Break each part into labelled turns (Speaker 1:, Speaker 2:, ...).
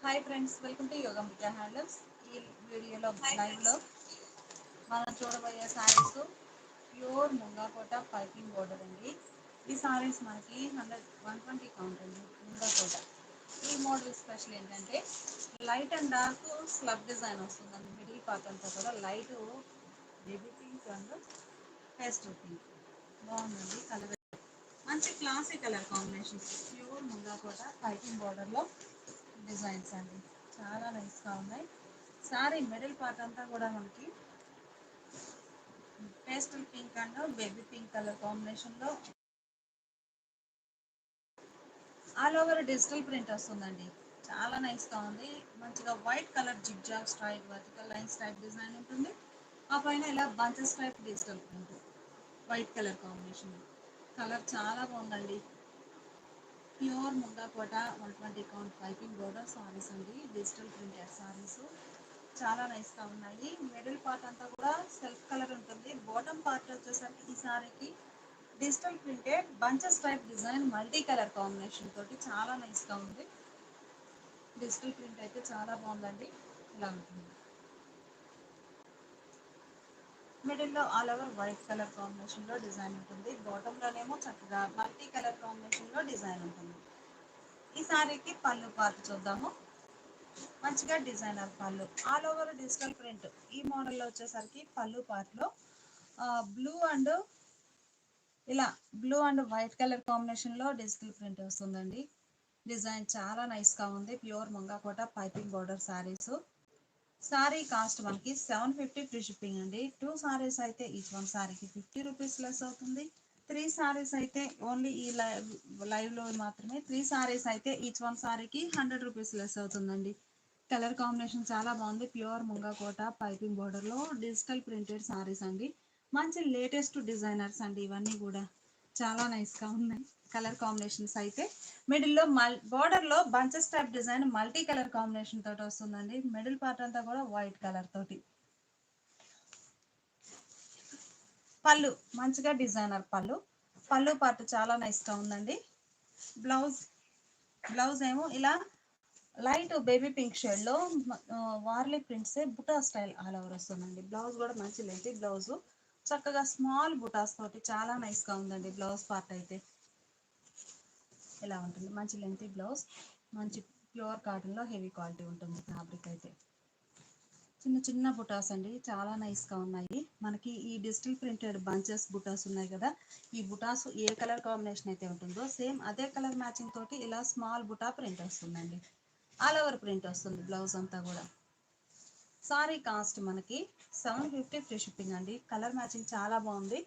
Speaker 1: Hi friends, welcome to Yogambika handlooms. ఈ వీడియోలో లైవ్లో మనం చూడబోయే శారీస్ ప్యూర్ ముంగాకోట పైపింగ్ బోర్డర్ అండి. ఈ శారీస్ మనకి 120 కౌంట్ అండి. ముంగాకోట ఈ మోడల్ స్పెషల్ ఏంటంటే light and dark slub design వస్తుందండి. మిడిల్ పార్ట్ అంతా కూడా light baby pink and pastel pink బాగుందండి. కలర్ మంచి classy colour combinations, pure ముంగాకోట piping బోర్డర్లో డిజైన్స్ అండి. చాలా నైస్గా ఉన్నాయి. సారీ మిడిల్ పార్ట్ అంతా కూడా మనకి pastel pink and baby pink colour కాంబినేషన్లో ఆల్ ఓవర్ డిజిటల్ ప్రింట్ వస్తుందండి. చాలా నైస్గా ఉంది. మంచిగా white colour zigzag stripe vertical lines type design ఉంటుంది. ఆ పైన ఇలా bunches type digital print white colour combination. Colour చాలా బాగుందండి. Pure Mungakota 120 count piping border saris అండి. డిజిటల్ ప్రింటెడ్ సారీస్ చాలా నైస్గా ఉన్నాయి. మిడిల్ పార్ట్ అంతా కూడా సెల్ఫ్ కలర్ ఉంటుంది. బాటమ్ పార్ట్ వచ్చేసరికి ఈ సారీకి digital printed bunches type design multi colour combination తోటి చాలా నైస్గా ఉంది. డిజిటల్ ప్రింట్ అయితే చాలా బాగుందండి. ఇలా ఉంటుంది. మిడిల్లో ఆల్ ఓవర్ వైట్ కలర్ కాంబినేషన్లో డిజైన్ ఉంటుంది. బాటంలోనేమో చక్కగా మల్టీ కలర్ కాంబినేషన్లో డిజైన్ ఉంటుంది. ఈ సారీకి పళ్ళు పార్ట్ చూద్దాము. మంచిగా డిజైనర్ పళ్ళు ఆల్ ఓవర్ డిజిటల్ ప్రింట్. ఈ మోడల్లో వచ్చేసరికి పళ్ళు పార్ట్లో బ్లూ అండ్ ఇలా బ్లూ అండ్ వైట్ కలర్ కాంబినేషన్లో డిజిటల్ ప్రింట్ వస్తుందండి. డిజైన్ చాలా నైస్గా ఉంది. Pure ముంగాకోట piping border saris. Sari cost మనకి 750 ఫ్రీ షిప్పింగ్ అండి. 2 సారీస్ అయితే ఈచ్ వన్ సారీకి 50 రూపీస్ లెస్ అవుతుంది. 3 సారీస్ అయితే ఓన్లీ ఈ లైవ్లో మాత్రమే 3 సారీస్ అయితే ఈచ్ వన్ సారీకి 100 రూపీస్ లెస్ అవుతుందండి. కలర్ కాంబినేషన్ చాలా బాగుంది. ప్యూర్ ముంగాకోట పైపింగ్ బోర్డర్లో డిజిటల్ ప్రింటెడ్ సారీస్ అండి. మంచి లేటెస్ట్ డిజైనర్స్ అండి. ఇవన్నీ కూడా చాలా నైస్గా ఉన్నాయి. కలర్ కాంబినేషన్స్ అయితే మిడిల్లో బోర్డర్లో bunches type design multi colour combination తోటి వస్తుందండి. మిడిల్ పార్ట్ అంతా కూడా వైట్ కలర్ తోటి. పళ్ళు మంచిగా డిజైనర్ పళ్ళు. పళ్ళు పార్ట్ చాలా నైస్గా ఉందండి. బ్లౌజ్ బ్లౌజ్ ఏమో ఇలా లైట్ బేబీ పింక్ షేడ్లో వార్లీ ప్రింట్స్ బుటా స్టైల్ ఆల్ ఓవర్ వస్తుందండి. బ్లౌజ్ కూడా మంచి లెంత్ బ్లౌజు, చక్కగా స్మాల్ బుటాస్ తోటి చాలా నైస్గా ఉందండి. బ్లౌజ్ పార్ట్ అయితే ఇలా ఉంటుంది. మంచి లెంత్ బ్లౌజ్, మంచి ప్యూర్ కాటన్లో హెవీ క్వాలిటీ ఉంటుంది ఫ్యాబ్రిక్ అయితే. చిన్న చిన్న బుటాస్ అండి, చాలా నైస్గా ఉన్నాయి. మనకి ఈ డిజిటల్ ప్రింటెడ్ బంచెస్ బుటాస్ ఉన్నాయి కదా, ఈ బుటాస్ ఏ కలర్ కాంబినేషన్ అయితే ఉంటుందో సేమ్ అదే కలర్ మ్యాచింగ్ తోటి ఇలా స్మాల్ బుటా ప్రింట్ వస్తుందండి. ఆల్ ఓవర్ ప్రింట్ వస్తుంది బ్లౌజ్ అంతా కూడా. సారీ కాస్ట్ మనకి 750 ఫ్రీ షిప్పింగ్ అండి. కలర్ మ్యాచింగ్ చాలా బాగుంది.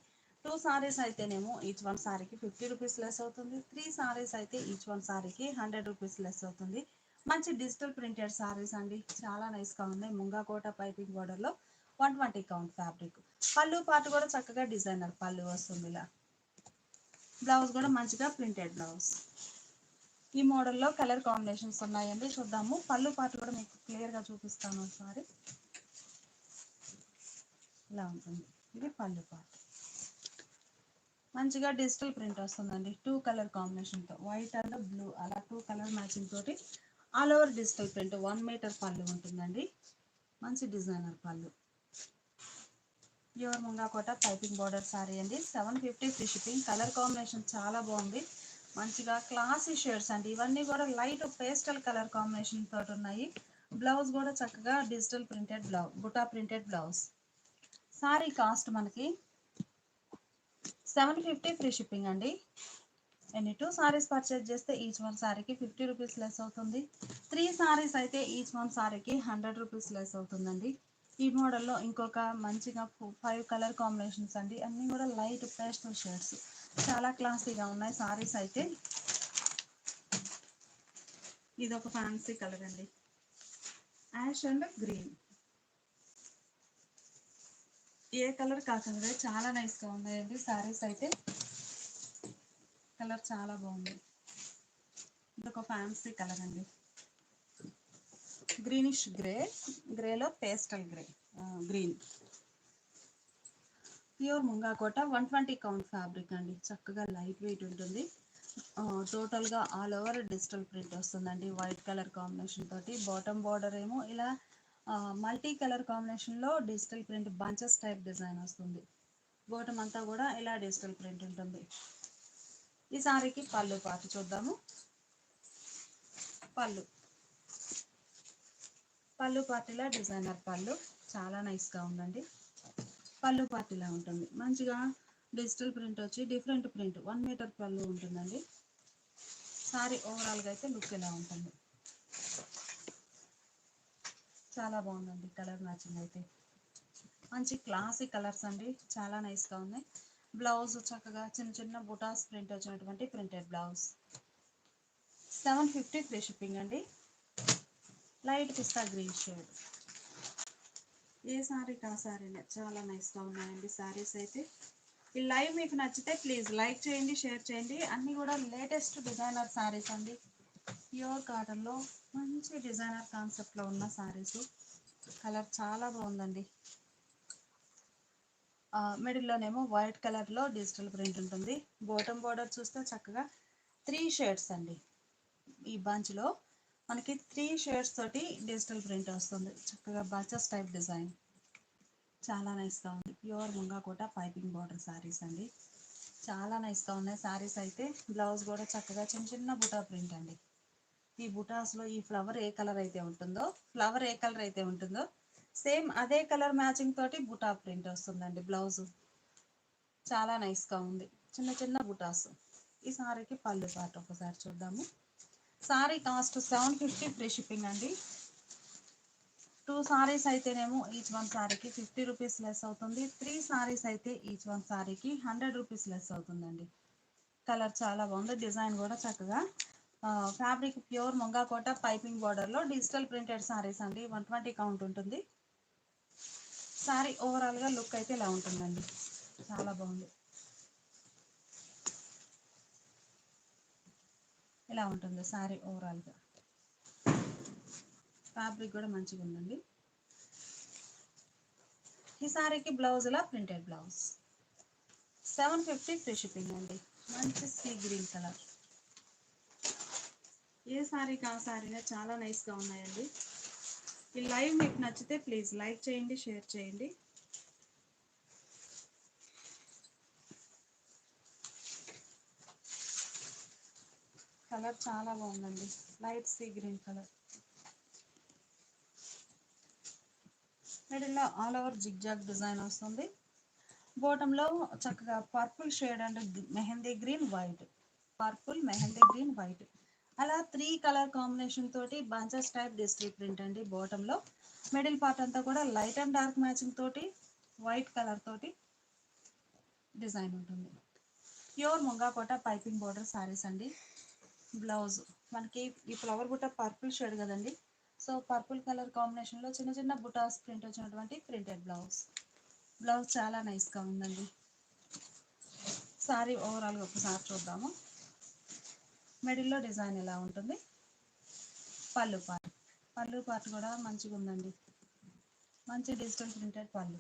Speaker 1: 2 సారీస్ అయితేనేమో ఈచ్ వన్ సారీకి 50 రూపీస్ లెస్ అవుతుంది. 3 సారీస్ అయితే ఈచ్ వన్ సారీకి 100 రూపీస్ లెస్ అవుతుంది. మంచి డిజిటల్ ప్రింటెడ్ సారీస్ అండి. చాలా నైస్గా ఉన్నాయి. ముంగాకోట పైపింగ్ బోర్డర్లో 120 కౌంట్ ఫ్యాబ్రిక్. పళ్ళు పాటు కూడా చక్కగా డిజైనర్ పళ్ళు వస్తుంది. ఇలా బ్లౌజ్ కూడా మంచిగా ప్రింటెడ్ బ్లౌజ్. ఈ మోడల్లో కలర్ కాంబినేషన్స్ ఉన్నాయండి. చూద్దాము. పళ్ళు పాటు కూడా మీకు క్లియర్గా చూపిస్తాను ఒకసారి. ఇలా ఉంటుంది. ఇది పళ్ళు పాటు. మంచిగా డిజిటల్ ప్రింట్ వస్తుందండి. 2 కలర్ కాంబినేషన్తో వైట్ అండ్ బ్లూ అలా 2 కలర్ మ్యాచింగ్ తోటి all over digital print 1 metre పళ్ళు ఉంటుందండి. మంచి డిజైనర్ పళ్ళు. ప్యూర్ ముంగాకోట పైపింగ్ బోర్డర్ సారీ అండి. 750 ఫ్రీ షిప్పింగ్. కలర్ కాంబినేషన్ చాలా బాగుంది. మంచిగా క్లాసీ షేడ్స్ అండి. ఇవన్నీ కూడా లైట్ పేస్టల్ కలర్ కాంబినేషన్ తోటి ఉన్నాయి. బ్లౌజ్ కూడా చక్కగా డిజిటల్ ప్రింటెడ్ బ్లౌజ్, బుటా ప్రింటెడ్ బ్లౌజ్. సారీ కాస్ట్ మనకి 750 ఫ్రీ షిప్పింగ్ అండి. ఎన్ని 2 సారీస్ పర్చేజ్ చేస్తే ఈచ్ వన్ సారీకి 50 రూపీస్ లెస్ అవుతుంది. 3 సారీస్ అయితే ఈచ్ వన్ సారీకి 100 రూపీస్ లెస్ అవుతుందండి. ఈ మోడల్లో ఇంకొక మంచిగా 5 కలర్ కాంబినేషన్స్ అండి. అన్నీ కూడా లైట్ పేస్టల్ షేడ్స్, చాలా క్లాసీగా ఉన్నాయి సారీస్ అయితే. ఇది ఒక ఫ్యాన్సీ కలర్ అండి, యాష్ అండ్ గ్రీన్. ఏ కలర్ కాకుండా చాలా నైస్గా ఉన్నాయండి సారీస్ అయితే. కలర్ చాలా బాగుంది. ఇది ఒక ఫ్యాన్సీ కలర్ అండి, గ్రీనిష్ గ్రే, గ్రేలో pastel grey, green. Pure Mungakota 120 count fabric అండి. చక్కగా లైట్ వెయిట్ ఉంటుంది. టోటల్గా ఆల్ ఓవర్ డిజిటల్ ప్రింట్ వస్తుందండి, వైట్ కలర్ కాంబినేషన్ తోటి. బాటమ్ బార్డర్ ఏమో ఇలా మల్టీ కలర్ కాంబినేషన్లో digital print bunches type design వస్తుంది. బాటమ్ అంతా కూడా ఇలా డిజిటల్ ప్రింట్ ఉంటుంది. ఈ సారీకి పళ్ళు పాటు చూద్దాము. పళ్ళు పళ్ళు పార్టీలా డిజైనర్ పళ్ళు చాలా నైస్గా ఉందండి. పళ్ళు పార్టీలా ఉంటుంది, మంచిగా డిజిటల్ ప్రింట్ వచ్చి డిఫరెంట్ ప్రింట్ 1 మీటర్ పళ్ళు ఉంటుందండి. సారీ ఓవరాల్గా అయితే లుక్ ఇలా ఉంటుంది. చాలా బాగుందండి, కలర్ మ్యాచింగ్ అయితే మంచి క్లాసీ కలర్స్ అండి, చాలా నైస్గా ఉన్నాయి. బ్లౌజ్ చక్కగా చిన్న చిన్న బుటాస్ ప్రింట్ వచ్చినటువంటి ప్రింటెడ్ బ్లౌజ్. 750 ఫ్రీ షిప్పింగ్ అండి. Light pista green shade. ఏ సారీ కా సారీనే చాలా నైస్గా ఉన్నాయండి సారీస్ అయితే. ఈ లైవ్ మీకు నచ్చితే ప్లీజ్ లైక్ చేయండి, షేర్ చేయండి. అన్నీ కూడా లేటెస్ట్ డిజైనర్ సారీస్ అండి, ప్యూర్ కాటన్లో మంచి డిజైనర్ కాన్సెప్ట్లో ఉన్న సారీస్. కలర్ చాలా బాగుందండి. మిడిల్లోనేమో వైట్ కలర్లో డిజిటల్ ప్రింట్ ఉంటుంది. బాటమ్ బార్డర్ చూస్తే చక్కగా 3 షేడ్స్ అండి. ఈ బంచ్లో మనకి 3 షేడ్స్ తోటి డిజిటల్ ప్రింట్ వస్తుంది. చక్కగా బంచెస్ టైప్ డిజైన్ చాలా నైస్గా ఉంది. ప్యూర్ ముంగాకోట పైపింగ్ బార్డర్ శారీస్ అండి, చాలా నైస్గా ఉన్నాయి శారీస్ అయితే. బ్లౌజ్ కూడా చక్కగా చిన్న చిన్న బుటా ప్రింట్ అండి. ఈ బుటాస్లో ఈ ఫ్లవర్ ఏ కలర్ అయితే ఉంటుందో సేమ్ అదే కలర్ మ్యాచింగ్ తోటి బుటా ప్రింట్ వస్తుందండి. బ్లౌజ్ చాలా నైస్గా ఉంది, చిన్న చిన్న బుటాస్. ఈ సారీకి పళ్ళు పాటు ఒకసారి చూద్దాము. సారీ కాస్ట్ 750 ఫ్రీ షిప్పింగ్ అండి. 2 సారీస్ అయితేనేమో ఈచ్ వన్ సారీకి 50 రూపీస్ లెస్ అవుతుంది. 3 సారీస్ అయితే ఈచ్ వన్ సారీకి 100 రూపీస్ లెస్ అవుతుందండి. కలర్ చాలా బాగుంది, డిజైన్ కూడా చక్కగా ఫ్యాబ్రిక్ ప్యూర్ ముంగాకోట పైపింగ్ బార్డర్లో డిజిటల్ ప్రింటెడ్ సారీస్ అండి. 120 కౌంట్ ఉంటుంది. సారీ ఓవరాల్గా లుక్ అయితే ఇలా ఉంటుందండి, చాలా బాగుంది. ఇలా ఉంటుంది సారీ ఓవరాల్గా. ఫ్యాబ్రిక్ కూడా మంచిగా ఉందండి. ఈ సారీకి బ్లౌజ్ ఇలా ప్రింటెడ్ బ్లౌజ్. 750 ఫ్రీ షిప్పింగ్ అండి. మంచి సీ గ్రీన్ కలర్. ఏ సారీ కా సారీనే చాలా నైస్గా ఉన్నాయండి. ఈ లైవ్ మీకు నచ్చితే ప్లీజ్ లైక్ చేయండి, షేర్ చేయండి. కలర్ చాలా బాగుందండి, లైట్ సీ గ్రీన్ కలర్. మిడిల్లో ఆల్ ఓవర్ జిగ్జాగ్ డిజైన్ వస్తుంది. బాటంలో చక్కగా purple shade and mehndi green white, purple mehndi green white అలా 3 కలర్ కాంబినేషన్ తోటి బంచెస్ టైప్ డిజిటల్ ప్రింట్ అండి. బాటంలో మిడిల్ పార్ట్ అంతా కూడా లైట్ అండ్ డార్క్ మ్యాచింగ్ తోటి వైట్ కలర్ తోటి డిజైన్ ఉంటుంది. ప్యూర్ ముంగాకోట పైపింగ్ బార్డర్ సారీస్ అండి. బ్లౌజ్ మనకి ఈ ఫ్లవర్ బుట్ట పర్పుల్ షేడ్ కదండి, సో పర్పుల్ కలర్ కాంబినేషన్లో చిన్న చిన్న బుటాస్ ప్రింట్ వచ్చినటువంటి ప్రింటెడ్ బ్లౌజ్. బ్లౌజ్ చాలా నైస్గా ఉందండి. సారీ ఓవరాల్గా ఒకసారి చూద్దాము. మిడిల్లో డిజైన్ ఎలా ఉంటుంది. పళ్ళు పార్ట్ కూడా మంచిగా ఉందండి, మంచి డిజిటల్ ప్రింటెడ్ పళ్ళు.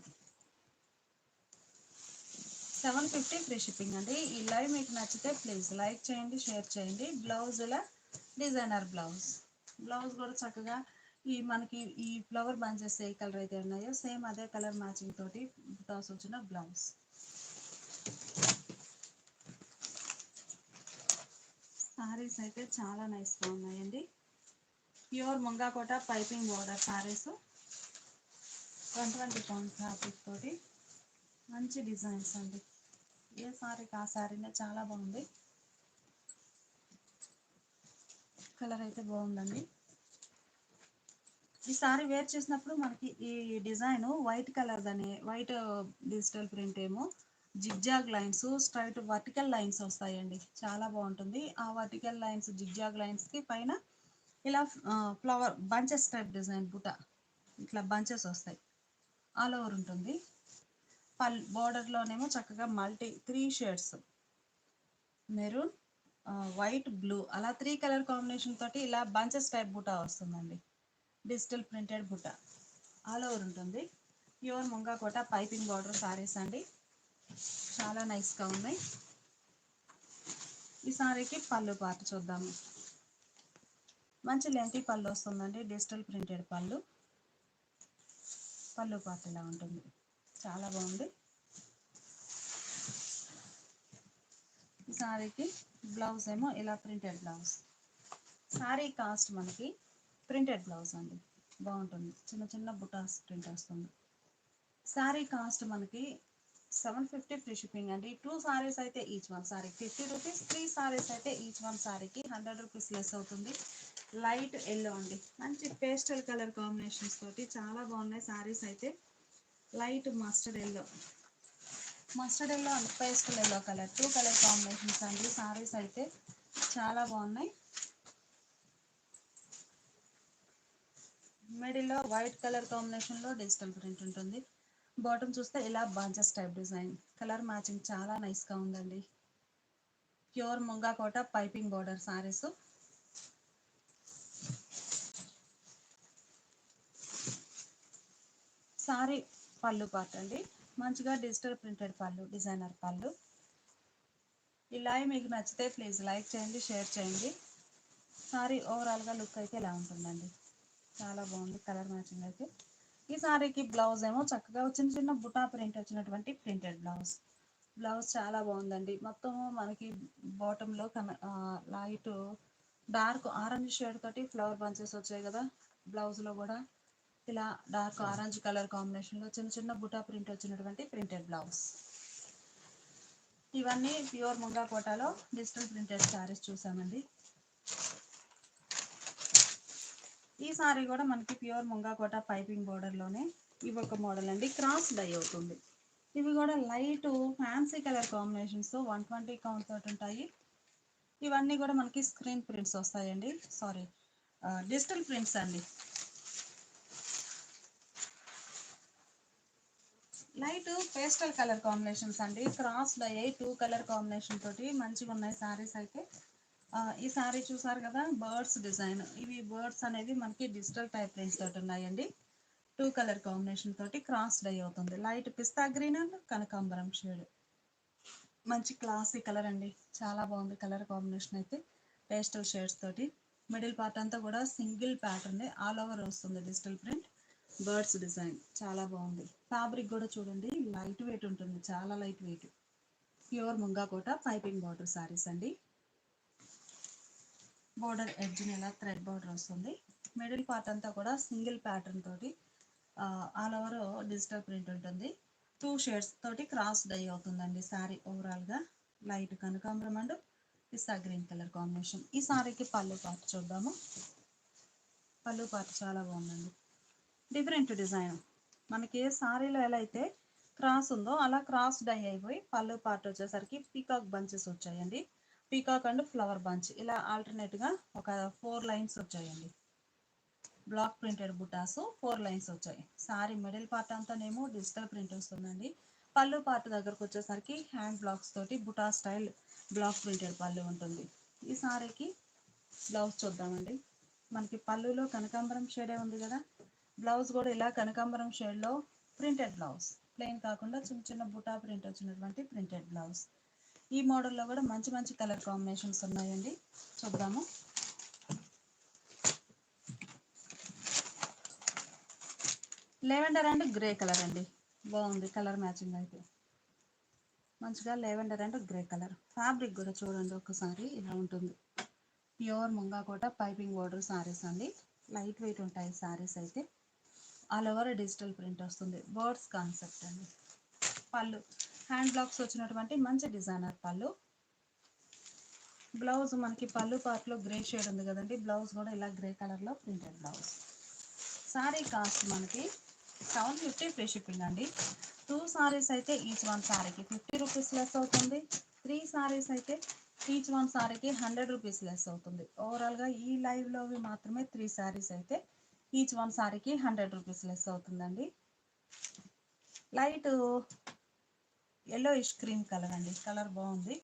Speaker 1: 750 ఫ్రీ షిప్పింగ్ అండి. ఈ లైవ్ మీకు నచ్చితే ప్లీజ్ లైక్ చేయండి, షేర్ చేయండి. బ్లౌజ్ ఇలా డిజైనర్ బ్లౌజ్. బ్లౌజ్ కూడా చక్కగా మనకి ఈ ఫ్లవర్ బంచెస్ ఏ కలర్ అయితే ఉన్నాయో సేమ్ అదే కలర్ మ్యాచింగ్ తోటి బుటాస్ వచ్చిన బ్లౌజ్. సారీస్ అయితే చాలా నైస్గా ఉన్నాయండి. Pure ముంగాకోట piping border saris 120 count fabric తోటి మంచి డిజైన్స్ అండి. ఏ సారీ కా సారీనే చాలా బాగుంది. కలర్ అయితే బాగుందండి. ఈ సారీ వేర్ చేసినప్పుడు మనకి ఈ డిజైన్ వైట్ కలర్ దాని వైట్ డిజిటల్ ప్రింట్ ఏమో zigzag lines straight vertical lines వస్తాయండి, చాలా బాగుంటుంది. ఆ వర్టికల్ లైన్స్ జిగ్జాగ్ లైన్స్కి పైన ఇలా ఫ్లవర్ బంచెస్ టైప్ డిజైన్ బుట్ట ఇట్లా బంచెస్ వస్తాయి, ఆల్ ఓవర్ ఉంటుంది. బార్డర్లోనేమో చక్కగా multi 3 shades maroon, white, blue అలా 3 కలర్ కాంబినేషన్ తోటి ఇలా బంచెస్ టైప్ బుటా వస్తుందండి. డిజిటల్ ప్రింటెడ్ బుట్ట ఆల్ ఓవర్ ఉంటుంది. ప్యూర్ ముంగాకోట పైపింగ్ బార్డర్ సారీస్ అండి, చాలా నైస్గా ఉన్నాయి. ఈ సారీకి పళ్ళు పార్ట్ చూద్దాము. మంచి లెంతీ పళ్ళు వస్తుందండి, డిజిటల్ ప్రింటెడ్ పళ్ళు. పళ్ళు పార్ట్ ఇలా ఉంటుంది, చాలా బాగుంది. ఈ సారీకి బ్లౌజ్ ఏమో ఇలా ప్రింటెడ్ బ్లౌజ్. సారీ కాస్ట్ మనకి ప్రింటెడ్ బ్లౌజ్ అండి, బాగుంటుంది. చిన్న చిన్న బుటాస్ ప్రింట్ వస్తుంది. సారీ కాస్ట్ మనకి 750 ఫ్రీ షిప్పింగ్ అండి. 2 సారీస్ అయితే each one sorry 50 rupees. 3 saris అయితే ఈచ్ వన్ సారీకి 100 రూపీస్ లెస్ అవుతుంది. లైట్ ఎల్లో అండి, మంచి పేస్టల్ కలర్ కాంబినేషన్స్ తోటి చాలా బాగున్నాయి సారీస్ అయితే. Light mustard yellow and pastel yellow colour, 2 colour combinations అండి. సారీస్ అయితే చాలా బాగున్నాయి. మిడిల్లో వైట్ కలర్ కాంబినేషన్లో డిజిటల్ ప్రింట్ ఉంటుంది. బాటమ్ చూస్తే ఇలా bunches type design, colour matching చాలా నైస్గా ఉందండి. ప్యూర్ ముంగా కోట పైపింగ్ బార్డర్ సారీస్. సారీ పళ్ళు పార్ట్ అండి, మంచిగా డిజిటల్ ప్రింటెడ్ పళ్ళు, డిజైనర్ పళ్ళు. ఈ లైవ్ మీకు నచ్చితే ప్లీజ్ లైక్ చేయండి, షేర్ చేయండి. సారీ ఓవరాల్గా లుక్ అయితే ఇలా ఉంటుందండి, చాలా బాగుంది కలర్ మ్యాచింగ్ అయితే. ఈ సారీకి బ్లౌజ్ ఏమో చక్కగా చిన్న చిన్న బుటా ప్రింట్ వచ్చినటువంటి ప్రింటెడ్ బ్లౌజ్. బ్లౌజ్ చాలా బాగుందండి. మొత్తం మనకి బాటంలో లైట్ డార్క్ ఆరెంజ్ షేడ్ తోటి ఫ్లవర్ బంచెస్ వచ్చాయి కదా. బ్లౌజ్లో కూడా ఇలా డార్క్ ఆరెంజ్ కలర్ కాంబినేషన్లో చిన్న చిన్న బుటా ప్రింట్ వచ్చినటువంటి ప్రింటెడ్ బ్లౌజ్. ఇవన్నీ ప్యూర్ ముంగా కోటాలో డిజిటల్ ప్రింటెడ్ శారీస్ చూసామండి. ఈ సారీ కూడా మనకి ప్యూర్ ముంగా కోట పైపింగ్ బోర్డర్లోనే ఇవి ఒక మోడల్ అండి, క్రాస్ డై అవుతుంది. ఇవి కూడా light fancy colour combinations 120 count తోటి ఉంటాయి. ఇవన్నీ కూడా మనకి స్క్రీన్ ప్రింట్స్ వస్తాయండి, సారీ డిజిటల్ ప్రింట్స్ అండి. లైట్ పేస్టల్ కలర్ కాంబినేషన్స్ అండి, క్రాస్ డై 2 కలర్ కాంబినేషన్ తోటి మంచిగా ఉన్నాయి సారీస్ అయితే. ఈ సారీ చూసారు కదా, బర్డ్స్ డిజైన్. ఇవి బర్డ్స్ అనేది మనకి డిజిటల్ టైప్ ప్రింట్స్ తోటి ఉన్నాయండి. 2 కలర్ కాంబినేషన్ తోటి క్రాస్ డై అవుతుంది. లైట్ పిస్తా గ్రీన్ అండ్ కనకాంబరం షేడ్, మంచి క్లాసీ కలర్ అండి, చాలా బాగుంది కలర్ కాంబినేషన్ అయితే. పేస్టల్ షేడ్స్ తోటి మిడిల్ పార్ట్ అంతా కూడా సింగిల్ ప్యాటర్న్ ఆల్ ఓవర్ వస్తుంది డిజిటల్ ప్రింట్. బర్డ్స్ డిజైన్ చాలా బాగుంది. ఫ్యాబ్రిక్ కూడా చూడండి, లైట్ వెయిట్ ఉంటుంది, చాలా లైట్ వెయిట్. ప్యూర్ ముంగా కోట పైపింగ్ బార్డర్ సారీస్ అండి. బోర్డర్ ఎడ్జ్ ఇలా థ్రెడ్ బోర్డర్ వస్తుంది. మిడిల్ పార్ట్ అంతా కూడా సింగిల్ ప్యాటర్న్ తోటి ఆల్ ఓవర్ డిజిటల్ ప్రింట్ ఉంటుంది. 2 షేడ్స్ తోటి క్రాస్ డై అవుతుందండి శారీ ఓవరాల్గా. లైట్ కనకాంబరం and pista green colour combination. ఈ శారీకి పళ్ళు పార్ట్ చూద్దాము. పళ్ళు పార్ట్ చాలా బాగుందండి, డిఫరెంట్ డిజైన్. మనకి సారీలో ఎలా అయితే క్రాస్ ఉందో అలా క్రాస్ డై అయిపోయి పళ్ళు పార్ట్ వచ్చేసరికి పీకాక్ బంచెస్ వచ్చాయండి. పీకాక్ అండ్ ఫ్లవర్ బంచ్ ఇలా ఆల్టర్నేట్గా ఒక 4 లైన్స్ వచ్చాయండి. బ్లాక్ ప్రింటెడ్ బుటాస్ 4 లైన్స్ వచ్చాయి. సారీ మిడిల్ పార్ట్ అంతానేమో డిజిటల్ ప్రింట్ వస్తుందండి. పళ్ళు పార్ట్ దగ్గరకు వచ్చేసరికి హ్యాండ్ బ్లాక్స్ తోటి బుటా స్టైల్ బ్లాక్ ప్రింటెడ్ పళ్ళు ఉంటుంది. ఈ సారీకి బ్లౌజ్ చూద్దామండి. మనకి పళ్ళులో కనకాంబరం షేడే ఉంది కదా, బ్లౌజ్ కూడా ఇలా కనకాంబరం షేడ్లో ప్రింటెడ్ బ్లౌజ్, ప్లెయిన్ కాకుండా చిన్న చిన్న బుటా ప్రింట్ వచ్చినటువంటి ప్రింటెడ్ బ్లౌజ్. ఈ మోడల్లో కూడా మంచి మంచి కలర్ కాంబినేషన్స్ ఉన్నాయండి, చూద్దాము. లెవెండర్ అండ్ గ్రే కలర్ అండి, బాగుంది కలర్ మ్యాచింగ్ అయితే. మంచిగా lavender and grey colour. Fabric కూడా చూడండి ఒకసారి, ఇలా ఉంటుంది. ప్యూర్ ముంగా కోట పైపింగ్ బోర్డర్ సారీస్ అండి, లైట్ వెయిట్ ఉంటాయి సారీస్ అయితే. ఆల్ ఓవర్ డిజిటల్ ప్రింట్ వస్తుంది. బర్డ్స్ కాన్సెప్ట్ అండి. పళ్ళు హ్యాండ్ బ్లాక్స్ వచ్చినటువంటి మంచి డిజైనర్ పళ్ళు. బ్లౌజ్ మనకి పళ్ళు పార్ట్లో గ్రే షేడ్ ఉంది కదండి, బ్లౌజ్ కూడా ఇలా గ్రే కలర్లో ప్రింటెడ్ బ్లౌజ్. సారీ కాస్ట్ మనకి 750 ఫ్రీ షిప్పింగ్ అండి. 2 సారీస్ అయితే ఈచ్ వన్ సారీకి 50 రూపీస్ లెస్ అవుతుంది. 3 సారీస్ అయితే ఈచ్ వన్ సారీకి 100 రూపీస్ లెస్ అవుతుంది. ఓవరాల్గా ఈ లైవ్లోవి మాత్రమే 3 సారీస్ అయితే ఈచ్ వన్ సారీకి 100 రూపీస్ లెస్ అవుతుందండి. లైట్ ఎల్లో ఇష్ క్రీమ్ కలర్ అండి, కలర్ బాగుంది.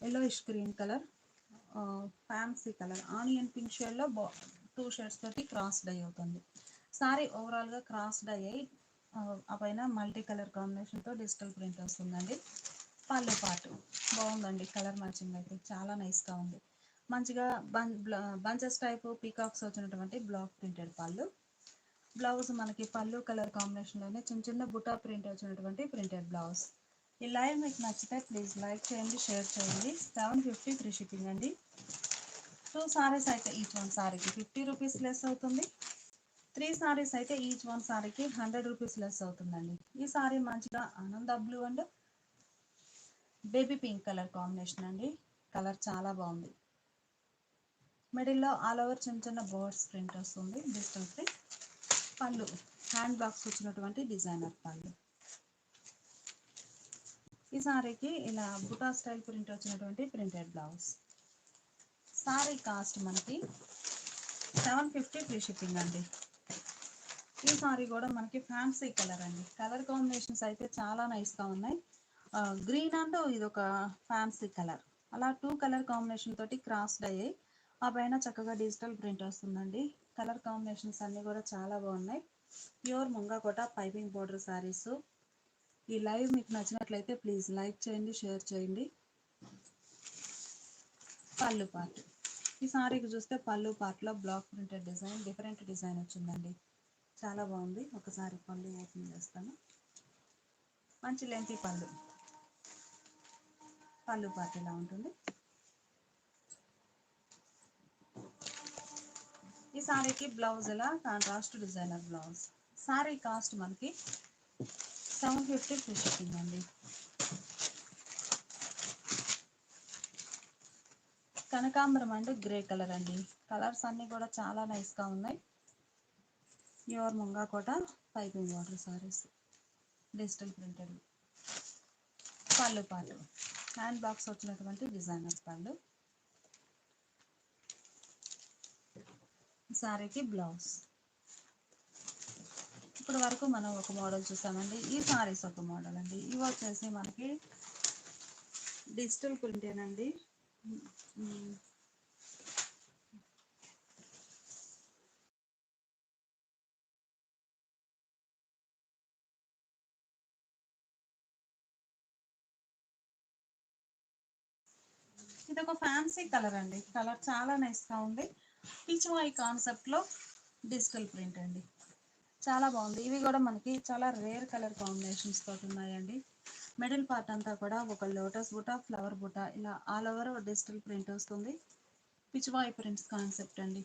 Speaker 1: ఎల్లో ఇష్ cream colour, fancy colour, onion pink షేడ్లో 2 షేడ్స్ తోటి క్రాస్ డై అవుతుంది. సారీ ఓవరాల్గా క్రాస్ డై అయి ఆ పైన మల్టీ కలర్ కాంబినేషన్తో డిజిటల్ ప్రింట్ వస్తుందండి. పళ్ళు పాటు బాగుందండి. కలర్ మ్యాచింగ్ అయితే చాలా నైస్గా ఉంది. మంచిగా బంచెస్ టైపు పీకాక్స్ వచ్చినటువంటి బ్లాక్ ప్రింటెడ్ పళ్ళు. బ్లౌజ్ మనకి పళ్ళు కలర్ కాంబినేషన్లోనే చిన్న చిన్న బుటా ప్రింట్ వచ్చినటువంటి ప్రింటెడ్ బ్లౌజ్. ఈ లైవ్ మీకు నచ్చితే ప్లీజ్ లైక్ చేయండి, షేర్ చేయండి. 750 ఫ్రీ షిప్పింగ్ అండి. 2 సారీస్ అయితే ఈచ్ వన్ సారీకి 50 రూపీస్ లెస్ అవుతుంది. 3 సారీస్ అయితే ఈచ్ వన్ సారీకి 100 రూపీస్ లెస్ అవుతుందండి. ఈ సారీ మంచిగా ఆనంద blue and baby pink colour combination అండి. కలర్ చాలా బాగుంది. మిడిల్లో ఆల్ ఓవర్ చిన్న చిన్న బర్డ్స్ ప్రింట్ వస్తుంది, డిజిటల్ ప్రింట్. పళ్ళు హ్యాండ్ బాక్స్ వచ్చినటువంటి డిజైనర్ పళ్ళు. ఈ సారీకి ఇలా బుటా స్టైల్ ప్రింట్ వచ్చినటువంటి ప్రింటెడ్ బ్లౌజ్. సారీ కాస్ట్ మనకి 750 ఫ్రీ షిప్పింగ్ అండి. ఈ సారీ కూడా మనకి ఫ్యాన్సీ కలర్ అండి. కలర్ కాంబినేషన్స్ అయితే చాలా నైస్గా ఉన్నాయి. గ్రీన్ అండ్ ఇది ఒక ఫ్యాన్సీ కలర్, అలా 2 కలర్ కాంబినేషన్ తోటి క్రాస్డ్ అయ్యాయి. ఆ పైన చక్కగా డిజిటల్ ప్రింట్ వస్తుందండి. కలర్ కాంబినేషన్స్ అన్నీ కూడా చాలా బాగున్నాయి. Pure ముంగాకోట piping border saris. ఈ లైవ్ మీకు నచ్చినట్లయితే ప్లీజ్ లైక్ చేయండి, షేర్ చేయండి. పళ్ళు పార్ట్. ఈ సారీకి చూస్తే పళ్ళు పార్ట్లో black printed design, different design వచ్చిందండి. చాలా బాగుంది. ఒకసారి పళ్ళు ఓపెన్ చేస్తాను. మంచి లెంతీ పళ్ళు. పళ్ళు పార్ట్ ఇలా ఉంటుంది. ఈ సారీకి బ్లౌజ్ ఇలా contrast designer blouse. Sari cost మనకి 750 ఫ్రీ షిప్పింగ్ అండి. కనకాంబరం అండ్ గ్రే కలర్ అండి. కలర్స్ అన్నీ కూడా చాలా నైస్గా ఉన్నాయి. Pure ముంగాకోట piping water saris, digital printed. Pallu పాటు హ్యాండ్ బాక్స్ వచ్చినటువంటి డిజైనర్ పళ్ళు. సారీకి బ్లౌజ్. ఇప్పటి వరకు మనం ఒక మోడల్ చూసామండి. ఈ సారీస్ ఒక మోడల్ అండి. ఇవి వచ్చేసి మనకి డిజిటల్ ప్రింటేనండి. ఇది ఒక ఫ్యాన్సీ కలర్ అండి. కలర్ చాలా నైస్గా ఉంది. పిచ్వాయి కాన్సెప్ట్లో డిజిటల్ ప్రింట్ అండి. చాలా బాగుంది. ఇవి కూడా మనకి చాలా రేర్ కలర్ కాంబినేషన్స్ తోటి ఉన్నాయండి. మిడిల్ పార్ట్ అంతా కూడా ఒక లోటస్ బుట్ట, ఫ్లవర్ బుట్ట ఇలా ఆల్ ఓవర్ డిజిటల్ ప్రింట్ వస్తుంది. పిచ్వాయి ప్రింట్స్ కాన్సెప్ట్ అండి.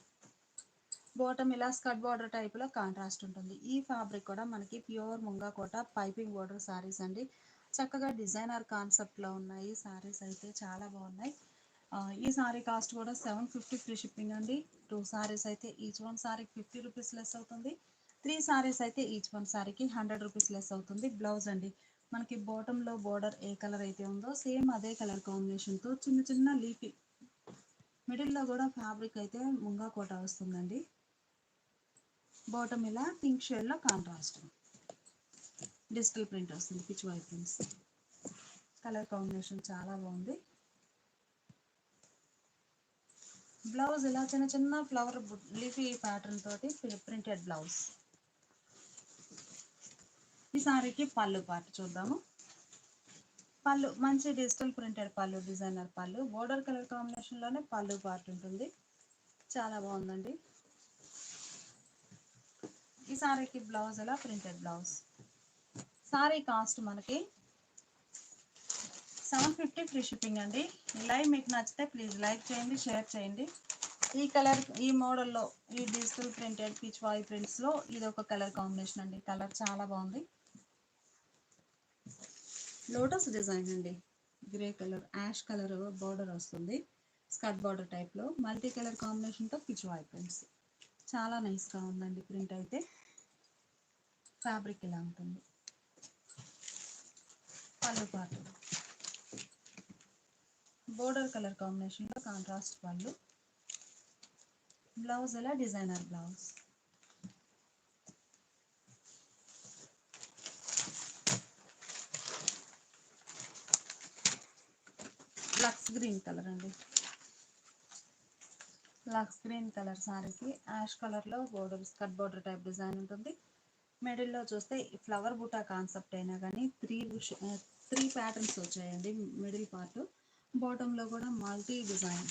Speaker 1: బాటమ్ ఇలా స్కర్ట్ బార్డర్ టైప్లో కాంట్రాస్ట్ ఉంటుంది. ఈ ఫ్యాబ్రిక్ కూడా మనకి ప్యూర్ ముంగాకోట పైపింగ్ బార్డర్ శారీస్ అండి. చక్కగా డిజైనర్ కాన్సెప్ట్లో ఉన్నాయి. శారీస్ అయితే చాలా బాగున్నాయి. ఈ సారీ కాస్ట్ కూడా 750 ఫ్రీ షిప్పింగ్ అండి. 2 సారీస్ అయితే ఈచ్ వన్ సారీకి 50 రూపీస్ లెస్ అవుతుంది. 3 సారీస్ అయితే ఈచ్ వన్ సారీకి 100 రూపీస్ లెస్ అవుతుంది. బ్లౌజ్ అండి మనకి బాటంలో బోర్డర్ ఏ కలర్ అయితే ఉందో సేమ్ అదే కలర్ కాంబినేషన్తో చిన్న చిన్న లీఫీ, మిడిల్లో కూడా ఫ్యాబ్రిక్ అయితే ముంగాకోట వస్తుందండి. బాటమ్ ఇలా పింక్ షేడ్లో కాంట్రాస్ట్ డిజిటల్ ప్రింట్ వస్తుంది. పిచ్వాయి ప్రింట్స్. కలర్ కాంబినేషన్ చాలా బాగుంది. బ్లౌజ్ ఇలా చిన్న చిన్న ఫ్లవర్ లీఫీ ప్యాటర్న్ తోటి ప్రింటెడ్ బ్లౌజ్. ఈ సారీకి పళ్ళు పార్ట్ చూద్దాము. పళ్ళు మంచి డిజిటల్ ప్రింటెడ్ పళ్ళు, డిజైనర్ పళ్ళు. బోర్డర్ కలర్ కాంబినేషన్లోనే పళ్ళు పార్ట్ ఉంటుంది. చాలా బాగుందండి. ఈ సారీకి బ్లౌజ్ ఇలా ప్రింటెడ్ బ్లౌజ్. సారీ కాస్ట్ మనకి 750 ఫ్రీ షిప్పింగ్ అండి. లైవ్ మీకు నచ్చితే ప్లీజ్ లైక్ చేయండి, షేర్ చేయండి. ఈ కలర్, ఈ మోడల్లో, ఈ డిజిటల్ ప్రింటెడ్ పిచ్వాయి ప్రింట్స్లో ఇది ఒక కలర్ కాంబినేషన్ అండి. కలర్ చాలా బాగుంది. లోటస్ డిజైన్ అండి. Grey colour, ash colour border వస్తుంది. స్కర్ట్ బార్డర్ టైప్లో మల్టీ కలర్ కాంబినేషన్తో పిచ్వాయి ప్రింట్స్. చాలా నైస్గా ఉందండి ప్రింట్ అయితే. ఫ్యాబ్రిక్ ఇలా ఉంటుంది. పళ్ళు పార్ట్ బోర్డర్ కలర్ కాంబినేషన్లో కాంట్రాస్ట్ పళ్ళు. బ్లౌజ్ ఇలా designer blouse. Lux green colour అండి. లక్స్ గ్రీన్ కలర్ సారీకి యాష్ కలర్లో border, skirt border type design ఉంటుంది. మిడిల్లో చూస్తే ఫ్లవర్ బూటా కాన్సెప్ట్ అయినా కానీ 3 ప్యాటర్న్స్ వచ్చాయండి మిడిల్ పార్ట్. బాటంలో కూడా మల్టీ డిజైన్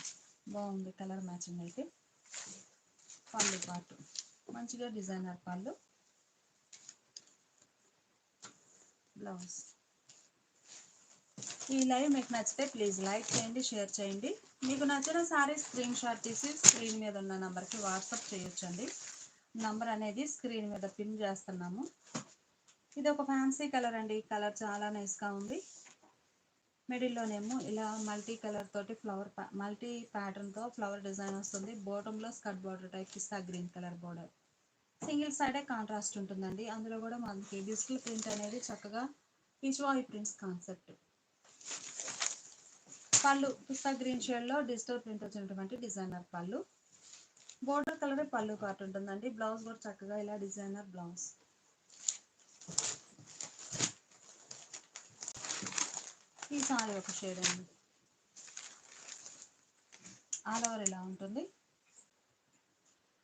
Speaker 1: బాగుంది, కలర్ మ్యాచింగ్ అయితే. పళ్ళు పార్ట్ మంచిగా డిజైనర్ పళ్ళు. బ్లౌజ్. ఈ లైవ్ మీకు నచ్చితే ప్లీజ్ లైక్ చేయండి, షేర్ చేయండి. మీకు నచ్చిన సారీ స్క్రీన్ షాట్ తీసి స్క్రీన్ మీద ఉన్న నంబర్కి వాట్సాప్ చేయొచ్చండి. నంబర్ అనేది స్క్రీన్ మీద పిన్ చేస్తున్నాము. ఇది ఒక ఫ్యాన్సీ కలర్ అండి, కలర్ చాలా నైస్గా ఉంది. మిడిల్లోనేమో ఇలా మల్టీ కలర్ తోటి మల్టీ ప్యాటర్న్తో ఫ్లవర్ డిజైన్ వస్తుంది. బాటంలో స్కర్ట్ బార్డర్ టైప్ పిస్తా గ్రీన్ కలర్ బార్డర్. సింగిల్ సైడే కాంట్రాస్ట్ ఉంటుందండి. అందులో కూడా మనకి డిజిటల్ ప్రింట్ అనేది చక్కగా Pichwai prints concept. Pallu pista green షేడ్లో డిజిటల్ ప్రింట్ వచ్చినటువంటి designer pallu. Border colour pallu part ఉంటుందండి. బ్లౌజ్ కూడా చక్కగా ఇలా డిజైనర్ బ్లౌజ్. ఈ సారీ ఒక షేడ్ అండి, ఆల్ ఓవర్ ఇలా ఉంటుంది.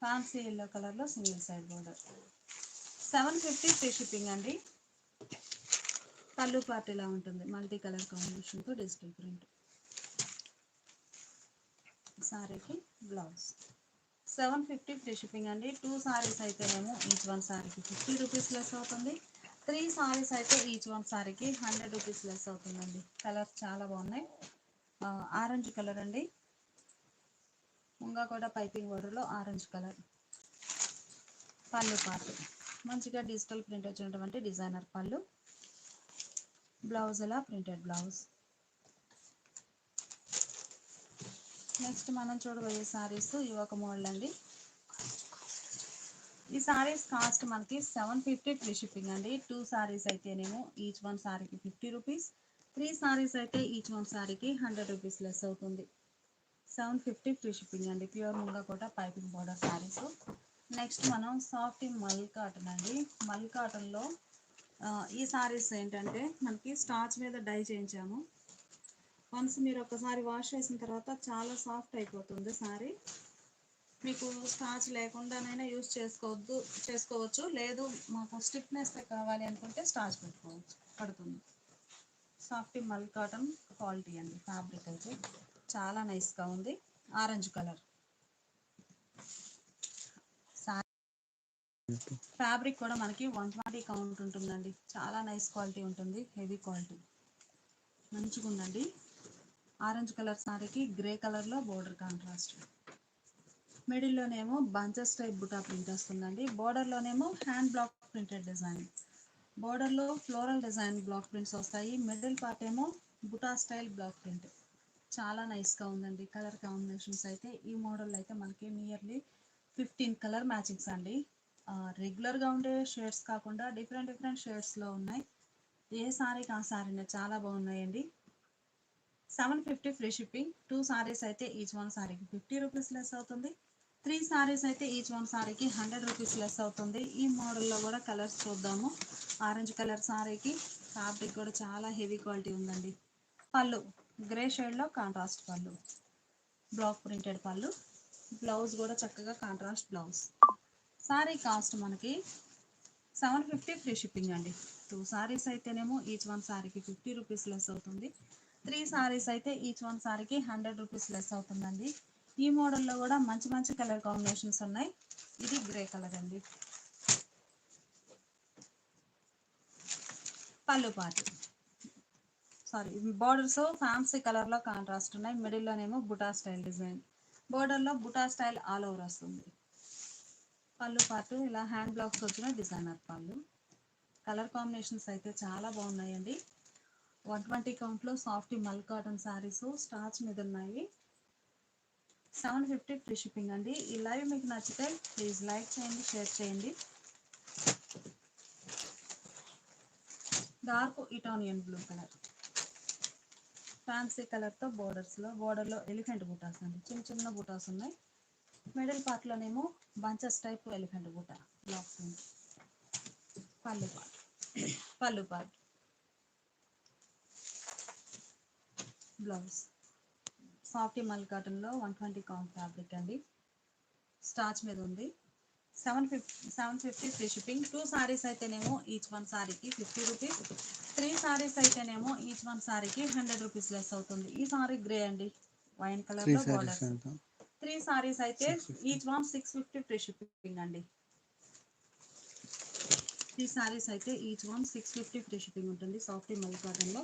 Speaker 1: ఫ్యాన్సీ ఎల్లో కలర్లో single side border. 750 free shipping అండి. పళ్ళు పార్ట్ ఇలా ఉంటుంది, మల్టీ కలర్ కాంబినేషన్తో డిజిటల్ ప్రింట్. సారీకి బ్లౌజ్. 750 ఫ్రీ షిప్పింగ్ అండి. 2 సారీస్ అయితేనేమో ఈచ్ వన్ సారీకి 50 రూపీస్ లెస్ అవుతుంది. 3 సారీస్ అయితే ఈచ్ వన్ సారీకి 100 రూపీస్ లెస్ అవుతుందండి. కలర్స్ చాలా బాగున్నాయి. ఆరెంజ్ కలర్ అండి, ముంగా కూడా పైపింగ్ బోర్డర్లో ఆరెంజ్ కలర్. పళ్ళు పార్ట్ మంచిగా డిజిటల్ ప్రింట్ వచ్చినటువంటి డిజైనర్ పళ్ళు. బ్లౌజ్ ఇలా ప్రింటెడ్ బ్లౌజ్. నెక్స్ట్ మనం చూడబోయే సారీస్ ఇవి ఒక మోడల్ అండి. ఈ సారీస్ కాస్ట్ మనకి 750 ఫ్రీ షిప్పింగ్ అండి. 2 సారీస్ అయితేనేమో ఈచ్ వన్ సారీకి 50 రూపీస్. 3 సారీస్ అయితే ఈచ్ వన్ సారీకి 100 రూపీస్ లెస్ అవుతుంది. 750 ఫ్రీ షిప్పింగ్ అండి. ప్యూర్ ముంగా కూడా పైపింగ్ బోర్డర్ సారీస్. నెక్స్ట్ మనం సాఫ్ట్ మల్ కాటన్ అండి. మల్ కాటన్లో ఈ సారీస్ ఏంటంటే మనకి స్టార్చ్ మీద డై చేయించాము. వన్స్ మీరు ఒకసారి వాష్ చేసిన తర్వాత చాలా సాఫ్ట్ అయిపోతుంది సారీ. మీకు స్టార్చ్ లేకుండానైనా యూస్ చేసుకోవచ్చు. లేదు మాకు స్టిఫ్నెస్ కావాలి అనుకుంటే స్టార్చ్ పడుతుంది. సాఫ్ట్ మల్ కాటన్ క్వాలిటీ అండి. ఫ్యాబ్రిక్ అయితే చాలా నైస్గా ఉంది. ఆరెంజ్ కలర్ ఫ్యాబ్రిక్ కూడా మనకి 120 కౌంట్ ఉంటుందండి. చాలా నైస్ క్వాలిటీ ఉంటుంది, హెవీ క్వాలిటీ మంచిగా ఉందండి. ఆరెంజ్ కలర్ సారీకి గ్రే కలర్లో బోర్డర్ కాంట్రాస్ట్. మిడిల్లోనేమో బంచెస్ టైప్ బుటా ప్రింట్ వస్తుందండి. బోర్డర్లోనేమో హ్యాండ్ బ్లాక్ ప్రింటెడ్ డిజైన్. బోర్డర్లో ఫ్లోరల్ డిజైన్ బ్లాక్ ప్రింట్స్ వస్తాయి. మిడిల్ పార్ట్ ఏమో బుటా స్టైల్ బ్లాక్ ప్రింట్. చాలా నైస్గా ఉందండి. కలర్ కాంబినేషన్స్ అయితే ఈ మోడల్ అయితే మనకి నియర్లీ 15 కలర్ మ్యాచింగ్స్ అండి. రెగ్యులర్గా ఉండే షేడ్స్ కాకుండా డిఫరెంట్ షేడ్స్లో ఉన్నాయి. ఏ సారీకి ఆ సారీనే చాలా బాగున్నాయండి. 750 ఫ్రీ షిప్పింగ్. 2 సారీస్ అయితే ఈచ్ వన్ సారీకి 50 రూపీస్ లెస్ అవుతుంది. 3 సారీస్ అయితే ఈచ్ వన్ సారీకి 100 రూపీస్ లెస్ అవుతుంది. ఈ మోడల్లో కూడా కలర్స్ చూద్దాము. ఆరెంజ్ కలర్ సారీకి ఫ్యాబ్రిక్ కూడా చాలా హెవీ క్వాలిటీ ఉందండి. పళ్ళు గ్రే షేడ్లో contrast pallu, block printed pallu. Blouse కూడా చక్కగా కాంట్రాస్ట్ బ్లౌజ్. సారీ కాస్ట్ మనకి 750 ఫ్రీ షిప్పింగ్ అండి. 2 సారీస్ అయితేనేమో ఈచ్ వన్ సారీకి 50 రూపీస్ లెస్ అవుతుంది. 3 సారీస్ అయితే ఈచ్ వన్ సారీకి 100 రూపీస్ లెస్ అవుతుందండి. ఈ మోడల్లో కూడా మంచి కలర్ కాంబినేషన్స్ ఉన్నాయి. ఇది గ్రే కలర్ అండి. పళ్ళు పార్ట్ బోర్డర్స్ ఫ్యాన్సీ కలర్లో కాంట్రాస్ట్ ఉన్నాయి. మిడిల్లోనేమో బుటా స్టైల్ డిజైన్. బోర్డర్లో బుటా స్టైల్ ఆల్ ఓవర్ వస్తుంది. పళ్ళు పార్ట్ ఇలా హ్యాండ్ బ్లాక్స్ వచ్చిన డిజైనర్ పళ్ళు. కలర్ కాంబినేషన్స్ అయితే చాలా బాగున్నాయండి. 120 కౌంట్లో soft mul cotton saris starch మీద ఉన్నాయి. 750 ఫ్రీ షిప్పింగ్ అండి. ఈ లైవ్ మీకు నచ్చితే ప్లీజ్ లైక్ చేయండి, షేర్ చేయండి. డార్క్ ఇటానియన్ బ్లూ కలర్ ఫ్యాన్సీ కలర్తో బోర్డర్లో ఎలిఫెంట్ బూటాస్ అండి. చిన్న బూటాస్ ఉన్నాయి. మిడిల్ పార్ట్లోనేమో బంచెస్ టైప్ ఎలిఫెంట్ బూటా బ్లాక్ ప్రింట్. పళ్ళు పార్ట్ బ్లౌజ్. సాఫ్ట్ మల్ కాటన్లో 120 కౌంట్ ఫ్యాబ్రిక్ అండి. స్టార్చ్ మీద ఉంది. 750 ఫ్రీ షిప్పింగ్. 2 సారీస్ అయితేనేమో ఈచ్ వన్ సారీకి 50 రూపీస్. 3 సారీస్ అయితేనేమో ఈచ్ వన్ సారీకి 100 రూపీస్ లెస్ అవుతుంది. ఈ సారీ గ్రే అండి, వైన్ కలర్ లో బార్డర్స్. 3 సారీస్ అయితే ఈచ్ వన్ 650 ఫ్రీ షిప్పింగ్ అండి. 3 సారీస్ అయితే ఈచ్ వన్ 650 ఫ్రీ షిప్పింగ్ ఉంటుంది. సాఫ్ట్ మల్ కాటన్ లో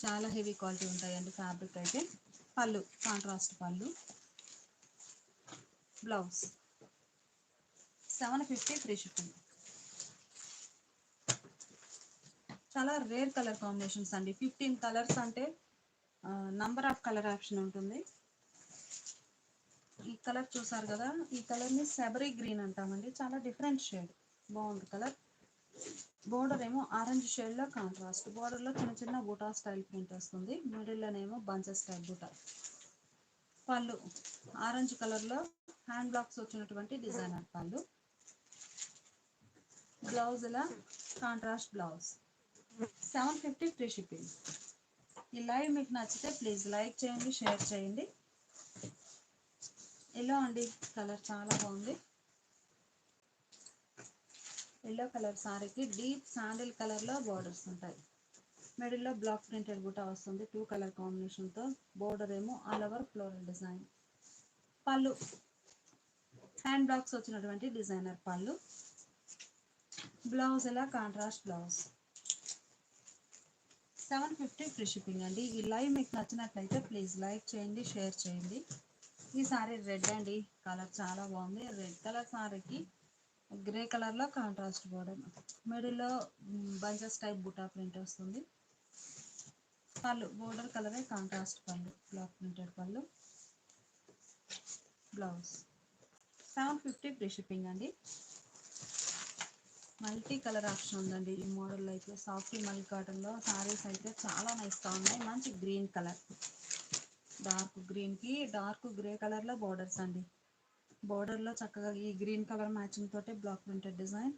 Speaker 1: చాలా హెవీ క్వాలిటీ ఉంటాయండి ఫ్యాబ్రిక్ అయితే. పళ్ళు కాంట్రాస్ట్ పళ్ళు, బ్లౌజ్ 750 ఫ్రీ షిప్పింగ్. చాలా రేర్ కలర్ కాంబినేషన్స్ అండి. 15 కలర్స్ అంటే నంబర్ ఆఫ్ కలర్ ఆప్షన్ ఉంటుంది. ఈ కలర్ చూసారు కదా, ఈ కలర్ని సెబరీ గ్రీన్ అంటామండి. చాలా డిఫరెంట్ షేడ్, బాగుంది కలర్. బోర్డర్ ఏమో ఆరెంజ్ షేడ్లో కాంట్రాస్ట్. బోర్డర్లో చిన్న చిన్న బూటా స్టైల్ ప్రింట్ వస్తుంది. మిడిల్లోనేమో బంచెస్ స్టైల్ బూటా. పళ్ళు ఆరెంజ్ కలర్లో హ్యాండ్ బ్లాక్స్ వచ్చినటువంటి డిజైనర్ పళ్ళు. బ్లౌజ్ ఇలా కాంట్రాస్ట్ బ్లౌజ్. 750 free shipping. ఈ లైవ్ మీకు నచ్చితే ప్లీజ్ లైక్ చేయండి, షేర్ చేయండి. ఎల్లో అండి, కలర్ చాలా బాగుంది. ఎల్లో కలర్ సారీకి డీప్ శాండిల్ కలర్లో బార్డర్స్ ఉంటాయి. మిడిల్లో బ్లాక్ ప్రింటెడ్ బూటా వస్తుంది 2 కలర్ కాంబినేషన్తో. బోర్డర్ ఏమో ఆల్ ఓవర్ ఫ్లోరల్ డిజైన్. పళ్ళు హ్యాండ్ బ్లాక్స్ వచ్చినటువంటి డిజైనర్ పళ్ళు. బ్లౌజ్ ఇలా కాంట్రాస్ట్ బ్లౌజ్. 750 ఫ్రీ షిప్పింగ్ అండి. ఈ లైవ్ మీకు నచ్చినట్లయితే ప్లీజ్ లైక్ చేయండి, షేర్ చేయండి. ఈ సారీ రెడ్ అండి, కలర్ చాలా బాగుంది. రెడ్ కలర్ సారీకి గ్రే కలర్లో కాంట్రాస్ట్ బోర్డర్. మిడిల్లో బంచెస్ టైప్ బుటా ప్రింట్ వస్తుంది. పళ్ళు బోర్డర్ కలరే contrast pallu, block printed pallu. Blouse 750 free shipping అండి. మల్టీ కలర్ ఆప్షన్ ఉందండి ఈ మోడల్లో అయితే. సాఫ్ట్ మల్ కాటన్లో సారీస్ అయితే చాలా నైస్గా ఉన్నాయి. మంచి గ్రీన్ కలర్, డార్క్ గ్రీన్కి డార్క్ గ్రే కలర్లో బోర్డర్స్ అండి. బోర్డర్లో చక్కగా ఈ గ్రీన్ కలర్ మ్యాచింగ్ తోటి బ్లాక్ ప్రింటెడ్ డిజైన్.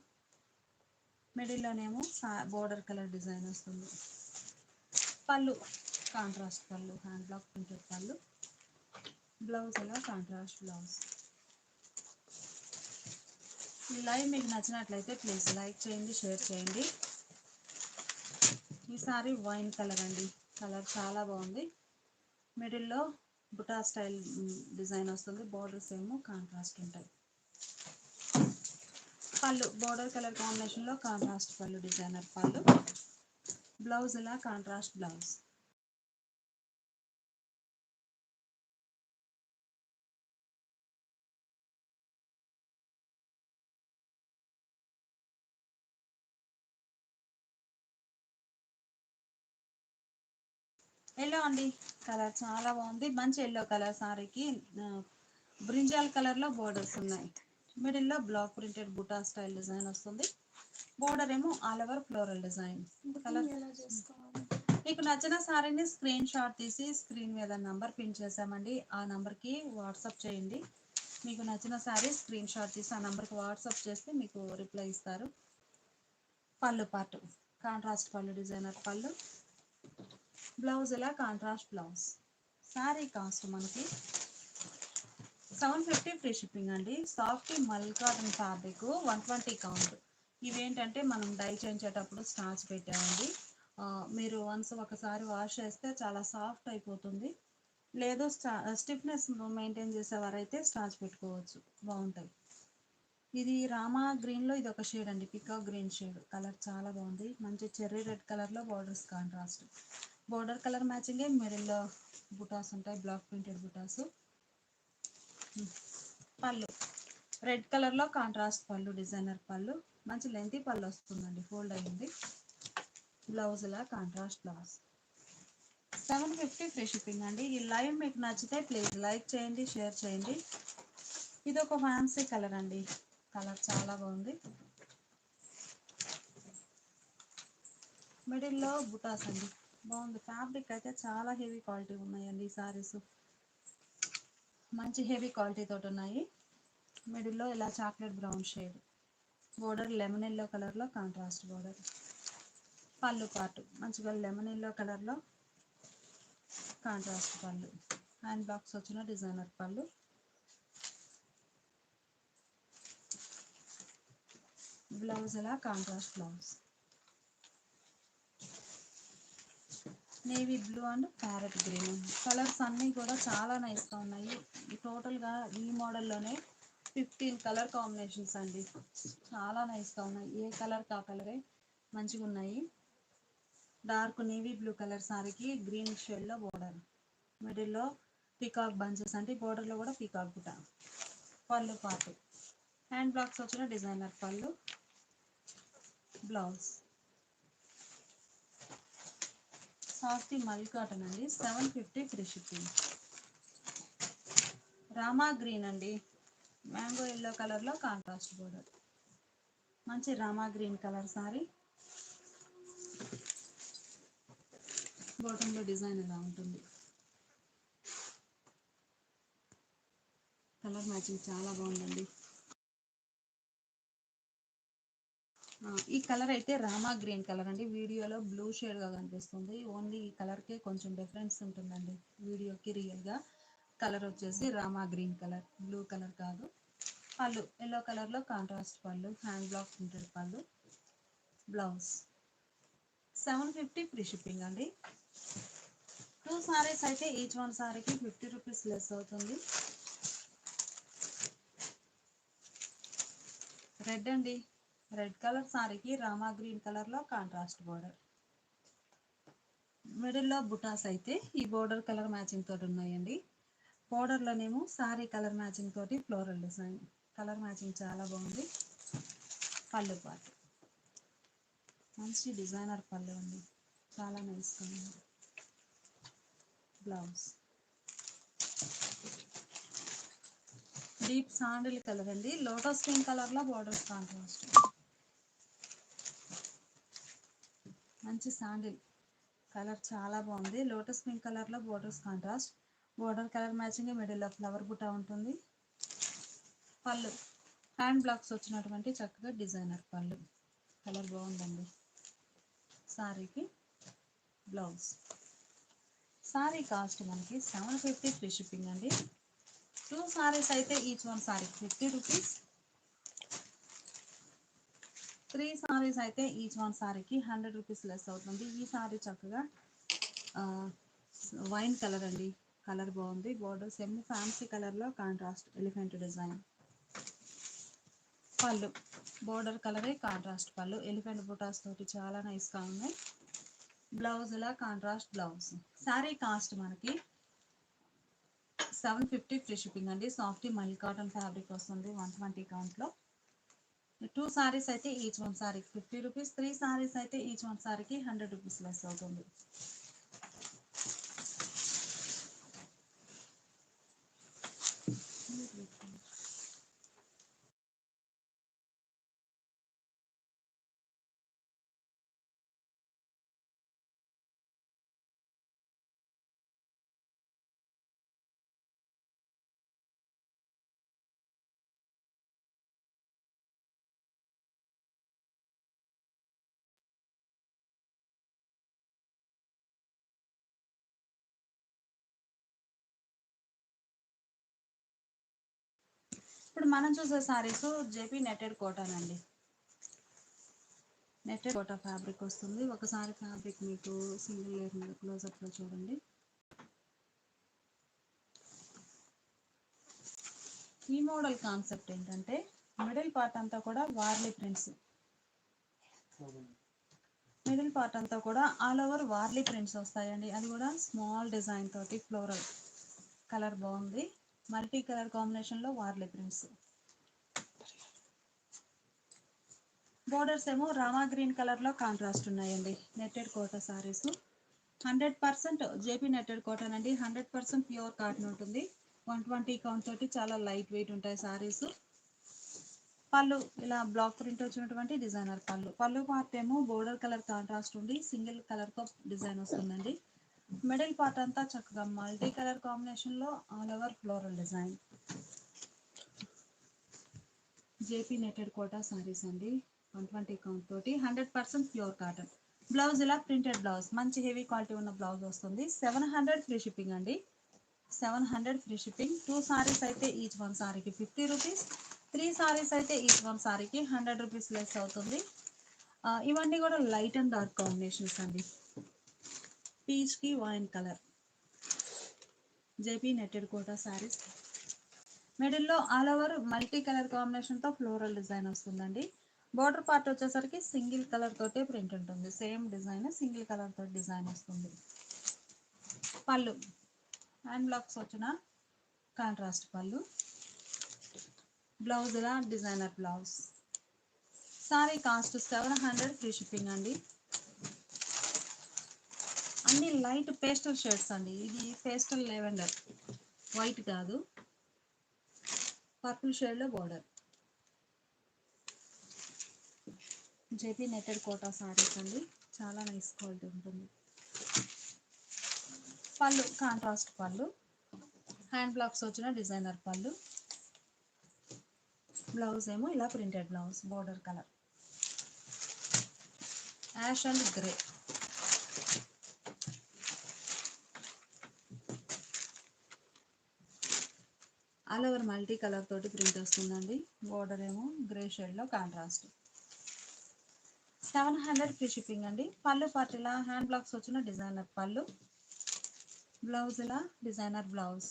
Speaker 1: మిడిల్లోనేమో బోర్డర్ కలర్ డిజైన్ వస్తుంది. పళ్ళు కాంట్రాస్ట్ పళ్ళు, hand block printed pallu. Blouse అలా కాంట్రాస్ట్ బ్లౌజ్. ఈ లైవ్ మీకు నచ్చినట్లయితే ప్లీజ్ లైక్ చేయండి, షేర్ చేయండి. ఈ సారీ వైన్ కలర్ అండి, కలర్ చాలా బాగుంది. మిడిల్లో బుటా స్టైల్ డిజైన్ వస్తుంది. బోర్డర్స్ ఏమో కాంట్రాస్ట్ ఉంటాయి. పళ్ళు బోర్డర్ కలర్ కాంబినేషన్లో కాంట్రాస్ట్ పళ్ళు, డిజైనర్ పళ్ళు. బ్లౌజ్ ఇలా కాంట్రాస్ట్ బ్లౌజ్. ఎల్లో అండి, కలర్ చాలా బాగుంది. మంచి ఎల్లో కలర్ సారీకి బ్రింజాల్ కలర్లో బోర్డర్స్ ఉన్నాయి. మిడిల్లో బ్లాక్ ప్రింటెడ్ బుటా స్టైల్ డిజైన్ వస్తుంది. బోర్డర్ ఏమో all over floral design. Colour మీకు నచ్చిన సారీని స్క్రీన్ షాట్ తీసి స్క్రీన్ మీద నంబర్ పిన్ చేసామండి. ఆ నంబర్కి వాట్సాప్ చేయండి. మీకు నచ్చిన సారీ స్క్రీన్ షాట్ తీసి ఆ నంబర్కి వాట్సాప్ చేస్తే మీకు రిప్లై ఇస్తారు. పళ్ళు పార్ట్ కాంట్రాస్ట్ పళ్ళు, డిజైనర్ పళ్ళు. బ్లౌజ్ ఇలా కాంట్రాస్ట్ బ్లౌజ్. సారీ కాస్ట్ మనకి 750 ఫ్రీ షిప్పింగ్ అండి. Soft mul cotton fabric 120 count. ఇవేంటంటే మనం డై చేయించేటప్పుడు స్టార్చ్ పెట్టామండి. మీరు వన్స్ ఒకసారి వాష్ చేస్తే చాలా సాఫ్ట్ అయిపోతుంది. లేదు స్టిఫ్నెస్ మెయింటైన్ చేసేవారైతే స్టార్చ్ పెట్టుకోవచ్చు, బాగుంటాయి. ఇది రామా గ్రీన్లో ఇది ఒక షేడ్ అండి, పికాక్ గ్రీన్ షేడ్. కలర్ చాలా బాగుంది. మంచి చెర్రీ రెడ్ కలర్లో బార్డర్స్ కాంట్రాస్ట్. బోర్డర్ కలర్ మ్యాచింగే మిడిల్లో బుటాస్ ఉంటాయి, బ్లాక్ ప్రింటెడ్ బుటాస్. పళ్ళు రెడ్ కలర్లో కాంట్రాస్ట్ పళ్ళు, డిజైనర్ పళ్ళు. మంచి లెంతీ పళ్ళు వస్తుందండి, ఫోల్డ్ అయ్యింది. బ్లౌజ్ ఇలా కాంట్రాస్ట్ బ్లౌజ్. 750 ఫ్రీ షిప్పింగ్ అండి. ఈ లైవ్ మీకు నచ్చితే ప్లీజ్ లైక్ చేయండి, షేర్ చేయండి. ఇది ఒక ఫ్యాన్సీ కలర్ అండి, కలర్ చాలా బాగుంది. మిడిల్లో బుటాస్ అండి, బాగుంది. ఫ్యాబ్రిక్ అయితే చాలా హెవీ క్వాలిటీ ఉన్నాయండి ఈ సారీస్. మంచి హెవీ క్వాలిటీ తోటి ఉన్నాయి. మిడిల్లో ఇలా chocolate brown shade. Border lemon yellow కలర్లో కాంట్రాస్ట్ బోర్డర్. పళ్ళు పార్ట్ మంచిగా లెమన్ ఎల్లో కలర్లో కాంట్రాస్ట్ పళ్ళు. హ్యాండ్ బాక్స్ వచ్చిన డిజైనర్ పళ్ళు. బ్లౌజ్ ఇలా contrast blouse. Navy blue and parrot green colours అన్నీ కూడా చాలా నైస్గా ఉన్నాయి. టోటల్గా ఈ మోడల్లోనే 15 కలర్ కాంబినేషన్స్ అండి. చాలా నైస్గా ఉన్నాయి. ఏ కలర్ కా కలరే మంచిగా ఉన్నాయి. డార్క్ నేవీ బ్లూ కలర్ సారీకి గ్రీన్ షేడ్లో బోర్డర్, మిడిల్లో పీకాక్ బంచెస్ అంటే బోర్డర్లో కూడా పీకాక్ బుట్ట. పళ్ళు పాటు హ్యాండ్ బ్లాక్స్ వచ్చిన డిజైనర్ పళ్ళు, బ్లౌజ్ సాఫ్ట్ మల్ కాటన్ అండి. 750 ఫ్రీ షిప్పింగ్. రామా గ్రీన్ అండి, మ్యాంగో ఎల్లో కలర్లో కాంట్రాస్ట్ బోర్డర్. మంచి రామా గ్రీన్ కలర్ సారీ. బాటంలో డిజైన్ ఇలా ఉంటుంది. కలర్ మ్యాచింగ్ చాలా బాగుందండి. ఈ కలర్ అయితే రామా గ్రీన్ కలర్ అండి. వీడియోలో బ్లూ షేడ్గా కనిపిస్తుంది. ఓన్లీ ఈ కలర్కే కొంచెం డిఫరెన్స్ ఉంటుందండి వీడియోకి రియల్గా. కలర్ వచ్చేసి Rama green colour, blue colour కాదు. పళ్ళు ఎల్లో కలర్లో కాంట్రాస్ట్ పళ్ళు, hand block printed pallu, blouse 750 free shipping అండి. 2 సారీస్ అయితే ఈచ్ వన్ సారీకి 50 రూపీస్ లెస్ అవుతుంది. రెడ్ అండి, రెడ్ కలర్ సారీకి రామా గ్రీన్ కలర్లో కాంట్రాస్ట్ బోర్డర్. మిడిల్లో బుటాస్ అయితే ఈ బోర్డర్ కలర్ మ్యాచింగ్ తోటి ఉన్నాయండి. బోర్డర్లోనేమో సారీ కలర్ మ్యాచింగ్ తోటి ఫ్లోరల్ డిజైన్. కలర్ మ్యాచింగ్ చాలా బాగుంది. పళ్ళు పాటు మంచి డిజైనర్ పళ్ళు అండి, చాలా నైస్గా ఉంది. బ్లౌజ్ డీప్ సాండిల్ కలర్ అండి, లోటస్ పింక్ కలర్లో బోర్డర్స్ కాంట్రాస్ట్. మంచి శాండిల్ కలర్ చాలా బాగుంది. లోటస్ పింక్ కలర్లో borders contrast. Border colour matching, మిడిల్లో ఫ్లవర్ బుట్ట ఉంటుంది. పళ్ళు హ్యాండ్ బ్లాక్స్ వచ్చినటువంటి చక్కగా డిజైనర్ పళ్ళు. కలర్ బాగుందండి. సారీకి బ్లౌజ్. సారీ కాస్ట్ మనకి 750 ఫ్రీ షిప్పింగ్ అండి. 2 సారీస్ అయితే ఈచ్ వన్ సారీకి 50 రూపీస్. 3 సారీస్ అయితే ఈచ్ వన్ సారీకి 100 రూపీస్ లెస్ అవుతుంది. ఈ సారీ చక్కగా వైన్ కలర్ అండి, కలర్ బాగుంది. బోర్డర్ సెమీ ఫ్యాన్సీ కలర్లో కాంట్రాస్ట్ ఎలిఫెంట్ డిజైన్. పళ్ళు బోర్డర్ కలరే కాంట్రాస్ట్ పళ్ళు, ఎలిఫెంట్ బుటాస్ తోటి చాలా నైస్గా ఉన్నాయి. బ్లౌజ్ ఇలా కాంట్రాస్ట్ బ్లౌజ్. శారీ కాస్ట్ మనకి 750 ఫ్రీ షిప్పింగ్ అండి. సాఫ్ట్ మల్ కాటన్ ఫ్యాబ్రిక్ వస్తుంది 120 కౌంట్లో. 2 సారీస్ అయితే ఈచ్ వన్ సారీకి 50 రూపీస్. 3 సారీస్ అయితే ఈచ్ వన్ సారీకి 100 రూపీస్ లెస్ అవుతుంది. ఇప్పుడు మనం చూసే సారీస్ జేపీ నెట్టెడ్ కాటన్ అండి. నెట్టెడ్ కోటా ఫ్యాబ్రిక్ వస్తుంది. ఒకసారి ఫ్యాబ్రిక్ మీకు సింగిల్ లేయర్ మీద క్లోజప్లో చూడండి. ఈ మోడల్ కాన్సెప్ట్ ఏంటంటే మిడిల్ పార్ట్ అంతా కూడా వార్లీ ప్రింట్స్, మిడిల్ పార్ట్ అంతా కూడా ఆల్ ఓవర్ వార్లీ ప్రింట్స్ వస్తాయండి. అది కూడా స్మాల్ డిజైన్ తోటి ఫ్లోరల్. కలర్ బాగుంది, మల్టీ కలర్ కాంబినేషన్లో వార్లీ ప్రింట్స్. బోర్డర్స్ ఏమో రామా గ్రీన్ కలర్లో కాంట్రాస్ట్ ఉన్నాయండి. Netted Kota saris 100% JP netted cotton అండి. 100% ప్యూర్ కాటన్ ఉంటుంది. 120 కౌంట్ తోటి చాలా లైట్ వెయిట్ ఉంటాయి సారీస్. పళ్ళు ఇలా బ్లాక్ ప్రింట్ వచ్చినటువంటి డిజైనర్ పళ్ళు. పళ్ళు పార్ట్ ఏమో బోర్డర్ కలర్ కాంట్రాస్ట్ ఉండి సింగిల్ కలర్తో డిజైన్ వస్తుందండి. మిడిల్ పార్ట్ అంతా చక్కగా మల్టీ కలర్ కాంబినేషన్లో all over floral design. JP netted Kota saris అండి. 120 కౌంట్ తోటి 100% ప్యూర్ కాటన్. బ్లౌజ్ ఇలా ప్రింటెడ్ బ్లౌజ్, మంచి హెవీ క్వాలిటీ ఉన్న బ్లౌజ్ వస్తుంది. 700 ఫ్రీ షిప్పింగ్ అండి. 700 ఫ్రీ షిప్పింగ్. 2 సారీస్ అయితే ఈచ్ వన్ సారీకి 50 రూపీస్. 3 సారీస్ అయితే ఈచ్ వన్ సారీకి 100 రూపీస్ లెస్ అవుతుంది. ఇవన్నీ కూడా లైట్ అండ్ డార్క్ కాంబినేషన్స్ అండి. పీచ్ కి wine colour JP netted Kota saris. మిడిల్లో all over multi colour combination తో ఫ్లోరల్ డిజైన్ వస్తుందండి. బోర్డర్ పార్ట్ వచ్చేసరికి సింగిల్ కలర్ తోటే ప్రింట్ ఉంటుంది. సేమ్ డిజైన్ సింగిల్ కలర్ తోటి డిజైన్ వస్తుంది. పళ్ళు హ్యాండ్ బ్లాక్స్ వచ్చిన కాంట్రాస్ట్ పళ్ళు. బ్లౌజ్ ఇలా designer blouse. Sari cost 700 free shipping అండి. అన్ని లైట్ పేస్టల్ షేడ్స్ అండి. ఇది పేస్టల్ లెవెండర్, వైట్ కాదు, పర్పుల్ షేడ్ లో border. JP netted Kota saris అండి, చాలా నైస్ క్వాలిటీ ఉంటుంది. పళ్ళు కాంట్రాస్ట్ పళ్ళు, హ్యాండ్ బ్లాక్స్ వచ్చిన డిజైనర్ పళ్ళు. బ్లౌజ్ ఏమో ఇలా printed blouse, border colour ash and grey. All over multi colour తోటి ప్రింట్ వస్తుందండి. బోర్డర్ ఏమో గ్రే షేడ్ లో కాంట్రాస్ట్. 700 ఫ్రీ షిప్పింగ్ అండి. పళ్ళు పార్ట్ ఇలా హ్యాండ్ బ్లాక్స్ వచ్చిన డిజైనర్ పళ్ళు. బ్లౌజ్ ఇలా డిజైనర్ బ్లౌజ్.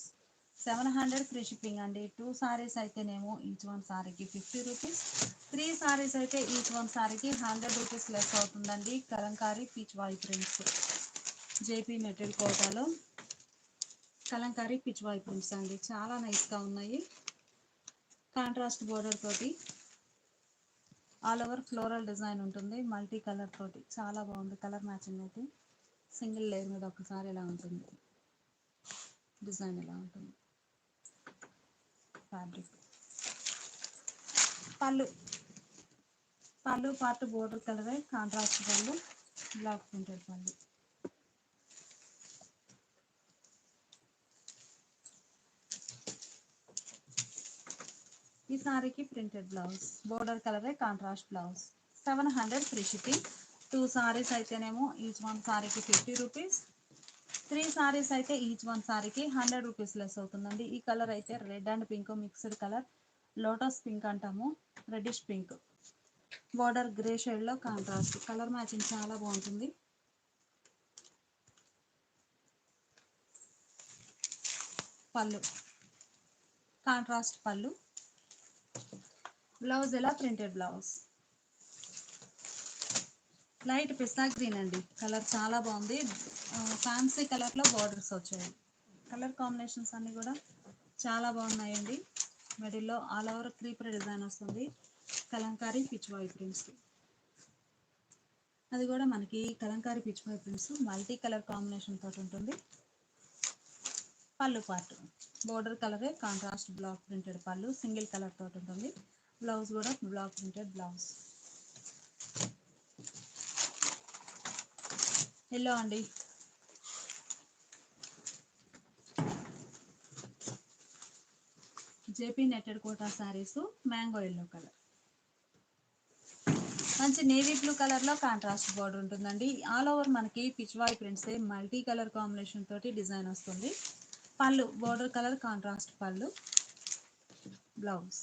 Speaker 1: 700 ఫ్రీ షిప్పింగ్ అండి. 2 సారీస్ అయితేనేమో ఈచ్ వన్ సారీకి 50 రూపీస్. 3 సారీస్ అయితే ఈచ్ వన్ సారీకి 100 రూపీస్ లెస్ అవుతుందండి. కలంకారీ పీచ్ వాయి ప్రింట్స్, జేపీ నెట్టెడ్ కోటాలో కలంకారీ పిచ్ వాయి ప్రింట్స్ అండి, చాలా నైస్గా ఉన్నాయి. కాంట్రాస్ట్ బోర్డర్ తోటి ఆల్ ఓవర్ ఫ్లోరల్ డిజైన్ ఉంటుంది. మల్టీ కలర్ తోటి చాలా బాగుంది. కలర్ మ్యాచింగ్ అయితే సింగిల్ లేయర్ మీద ఒకసారి ఇలా ఉంటుంది. డిజైన్ ఇలా ఉంటుంది. ఫ్యాబ్రిక్. పళ్ళు పళ్ళు పార్ట్ బోర్డర్ కలరే, కాంట్రాస్ట్ పళ్ళు, బ్లాక్ ప్రింటెడ్ పళ్ళు. ఈ సారీకి ప్రింటెడ్ బ్లౌజ్, బోర్డర్ కలరే, contrast blouse. 700 free shipping. 2 saris అయితేనేమో ఈచ్ వన్ సారీకి 50 రూపీస్. 3 సారీస్ అయితే ఈచ్ వన్ సారీకి 100 రూపీస్ లెస్ అవుతుందండి. ఈ కలర్ అయితే red and pink mixed colour, lotus pink అంటాము, reddish pink. Border grey shade లో కాంట్రాస్ట్, కలర్ మ్యాచింగ్ చాలా బాగుంటుంది. పళ్ళు కాంట్రాస్ట్ పళ్ళు, బ్లౌజ్ ఇలా printed blouse. Light pista green అండి, కలర్ చాలా బాగుంది. ఫ్యాన్సీ కలర్ లో బోర్డర్స్ వచ్చాయి. కలర్ కాంబినేషన్స్ అన్ని కూడా చాలా బాగున్నాయండి. మిడిల్లో ఆల్ ఓవర్ క్రీపర్ డిజైన్ వస్తుంది. కలంకారీ పిచ్ వాయి ప్రింట్స్, అది కూడా మనకి Kalamkari Pichwai prints multi colour combination తోటి ఉంటుంది. పళ్ళు పార్ట్ బోర్డర్ కలరే, కాంట్రాస్ట్ బ్లాక్ ప్రింటెడ్ పళ్ళు, సింగిల్ కలర్ తోటి ఉంటుంది. బ్లౌజ్ కూడా బ్లాక్ ప్రింటెడ్ బ్లౌజ్. ఎల్లో అండి, JP netted Kota saris, mango yellow colour. మంచి నేవీ బ్లూ కలర్ లో కాంట్రాస్ట్ బోర్డర్ ఉంటుందండి. ఆల్ ఓవర్ మనకి Pichwai prints multi colour combination తోటి డిజైన్ వస్తుంది. పళ్ళు బోర్డర్ కలర్, కాంట్రాస్ట్ పళ్ళు, బ్లౌజ్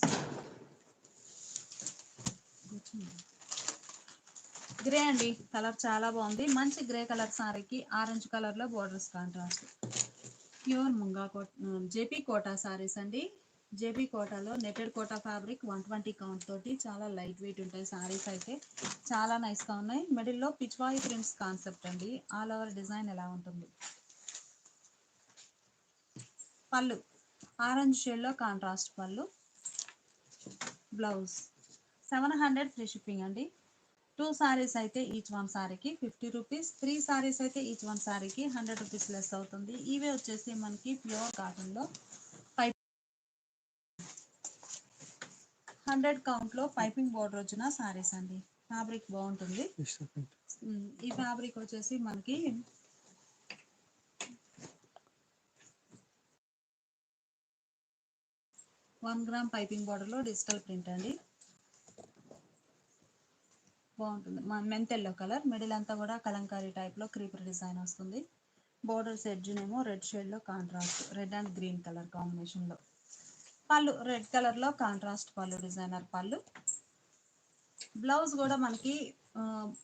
Speaker 1: గ్రే అండి, కలర్ చాలా బాగుంది. మంచి గ్రే కలర్ సారీకి ఆరెంజ్ కలర్ లో బోర్డర్స్ కాంట్రాస్ట్. ప్యూర్ ముంగా కోట, జేపీ కోటా సారీస్ అండి. జేపీ కోటాలో నెట్టెడ్ కోటా ఫ్యాబ్రిక్ 120 కౌంట్ తోటి చాలా లైట్ వెయిట్ ఉంటాయి. సారీస్ అయితే చాలా నైస్గా ఉన్నాయి. మిడిల్లో పిచ్వాయి ప్రింట్స్ కాన్సెప్ట్ అండి. ఆల్ ఓవర్ డిజైన్ ఎలా ఉంటుంది. పళ్ళు ఆరెంజ్ షేడ్లో కాంట్రాస్ట్ పళ్ళు, బ్లౌజ్. 700 ఫ్రీ షిప్పింగ్ అండి. 2 సారీస్ అయితే ఈచ్ వన్ సారీకి 50 రూపీస్. 3 సారీస్ అయితే ఈచ్ వన్ సారీకి 100 రూపీస్ లెస్ అవుతుంది. ఇవే వచ్చేసి మనకి ప్యూర్ కాటన్లో 100 కౌంట్లో పైపింగ్ బోర్డర్ వచ్చిన సారీస్ అండి. ఫ్యాబ్రిక్ బాగుంటుంది. ఈ ఫ్యాబ్రిక్ వచ్చేసి మనకి వన్ గ్రామ్ పైపింగ్ బోర్డర్లో డిజిటల్ ప్రింట్ అండి, బాగుంటుంది. మెంతెల్లో కలర్, మిడిల్ అంతా కూడా కలంకారీ టైప్లో క్రీపర్ డిజైన్ వస్తుంది. బోర్డర్స్ ఎడ్జ్నేమో రెడ్ షేడ్లో contrast, red and green colour కాంబినేషన్లో. పళ్ళు రెడ్ కలర్లో కాంట్రాస్ట్ పళ్ళు, డిజైనర్ పళ్ళు. బ్లౌజ్ కూడా మనకి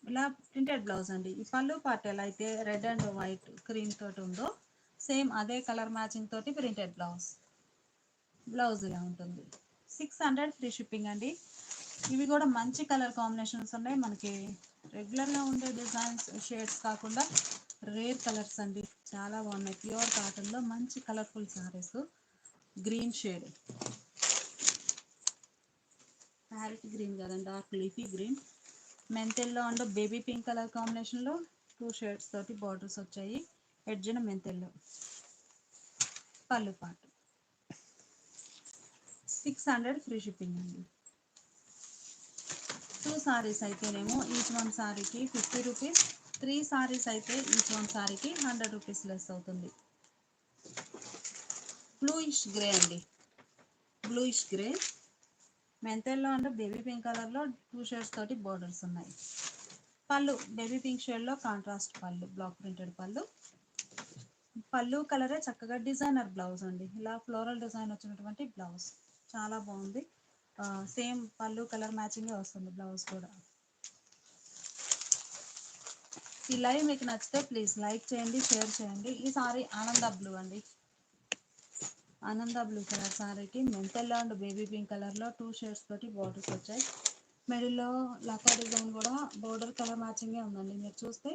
Speaker 1: ఇలా ప్రింటెడ్ బ్లౌజ్ అండి. ఈ పళ్ళు పార్ట్ ఎలా అయితే రెడ్ అండ్ వైట్ క్రీమ్ తోటి ఉందో సేమ్ అదే కలర్ మ్యాచింగ్ తోటి ప్రింటెడ్ బ్లౌజ్ ఇలా ఉంటుంది. 600 ఫ్రీ షిప్పింగ్ అండి. ఇవి కూడా మంచి కలర్ కాంబినేషన్స్ ఉన్నాయి. మనకి రెగ్యులర్గా ఉండే డిజైన్స్ షేడ్స్ కాకుండా రేర్ కలర్స్ అండి, చాలా బాగున్నాయి. ప్యూర్ కాటన్లో మంచి colourful saris. Green shade, parrot green కదండి, డార్క్ లీఫీ గ్రీన్, మెంతెల్లో అండ్ బేబీ పింక్ కలర్ కాంబినేషన్లో 2 షేడ్స్ తోటి బార్డర్స్ వచ్చాయి. ఎడ్జ్న మెంతెల్లో. పళ్ళు పాటు 600 ఫ్రీ షిప్పింగ్ అండి. 2 సారీస్ అయితేనేమో ఈచ్ వన్ సారీకి 50 రూపీస్, 3 సారీస్ అయితే ఈచ్ వన్ సారీకి 100 రూపీస్ లెస్ అవుతుంది. బ్లూయిష్ గ్రే అండి, బ్లూయిష్ గ్రే మెంతెల్లో అండ్ బేబీ పింక్ కలర్లో 2 షేడ్స్ తోటి బోర్డర్స్ ఉన్నాయి. పళ్ళు బేబీ పింక్ షేడ్లో contrast pallu, block printed pallu. Pallu కలరే చక్కగా డిజైనర్ బ్లౌజ్ అండి, ఇలా ఫ్లోరల్ డిజైన్ వచ్చినటువంటి బ్లౌజ్ చాలా బాగుంది. సేమ్ పళ్ళు కలర్ మ్యాచింగే వస్తుంది బ్లౌజ్ కూడా. ఈ లైవ్ మీకు నచ్చితే ప్లీజ్ లైక్ చేయండి, షేర్ చేయండి. ఈ సారీ ఆనంద బ్లూ అండి, ఆనంద బ్లూ కలర్ సారీకి మెంతెల్లో అండ్ బేబీ పింక్ కలర్లో 2 షేడ్స్ తోటి బోర్డర్స్ వచ్చాయి. మిడిల్లో లకా డిజైన్ కూడా బోర్డర్ కలర్ మ్యాచింగే ఉందండి. మీరు చూస్తే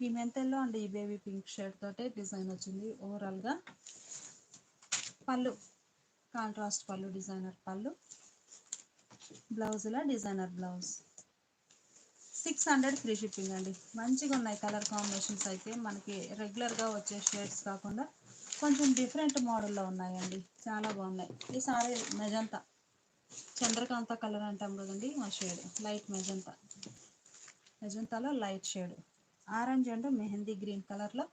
Speaker 1: ఈ మెంతెల్లో అండ్ ఈ బేబీ పింక్ షేడ్ తోటి డిజైన్ వచ్చింది ఓవరాల్గా. పళ్ళు కాంట్రాస్ట్ పళ్ళు, డిజైనర్ పళ్ళు. బ్లౌజ్లో డిజైనర్ బ్లౌజ్. 600 ఫ్రీ షిప్పింగ్ అండి. మంచిగా ఉన్నాయి కలర్ కాంబినేషన్స్ అయితే, మనకి రెగ్యులర్గా వచ్చే షేడ్స్ కాకుండా కొంచెం డిఫరెంట్ మోడల్లో ఉన్నాయండి, చాలా బాగున్నాయి. ఈ సారీ మెజంతా, చంద్రకాంత కలర్ అంటాం కదండి మా షేడ్, లైట్ మెజంతా, మెజంతాలో light shade. Orange and mehndi green కలర్లో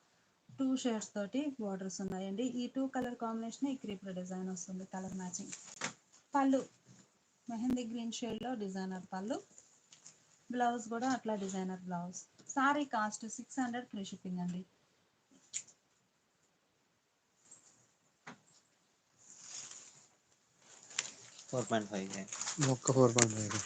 Speaker 1: 2 షేడ్స్ తోటి బార్డర్స్ ఉన్నాయండి. ఈ 2 కలర్ కాంబినేషన్ ఈ క్రీపర్ డిజైన్ వస్తుంది colour matching. Pallu mehndi green షేడ్లో డిజైనర్ పళ్ళు. బ్లౌజ్ కూడా అట్లా designer blouse. Sari cost 600 free shipping అండి.
Speaker 2: फोर पॉइंट फाइव है।
Speaker 3: ఒక్క 4.5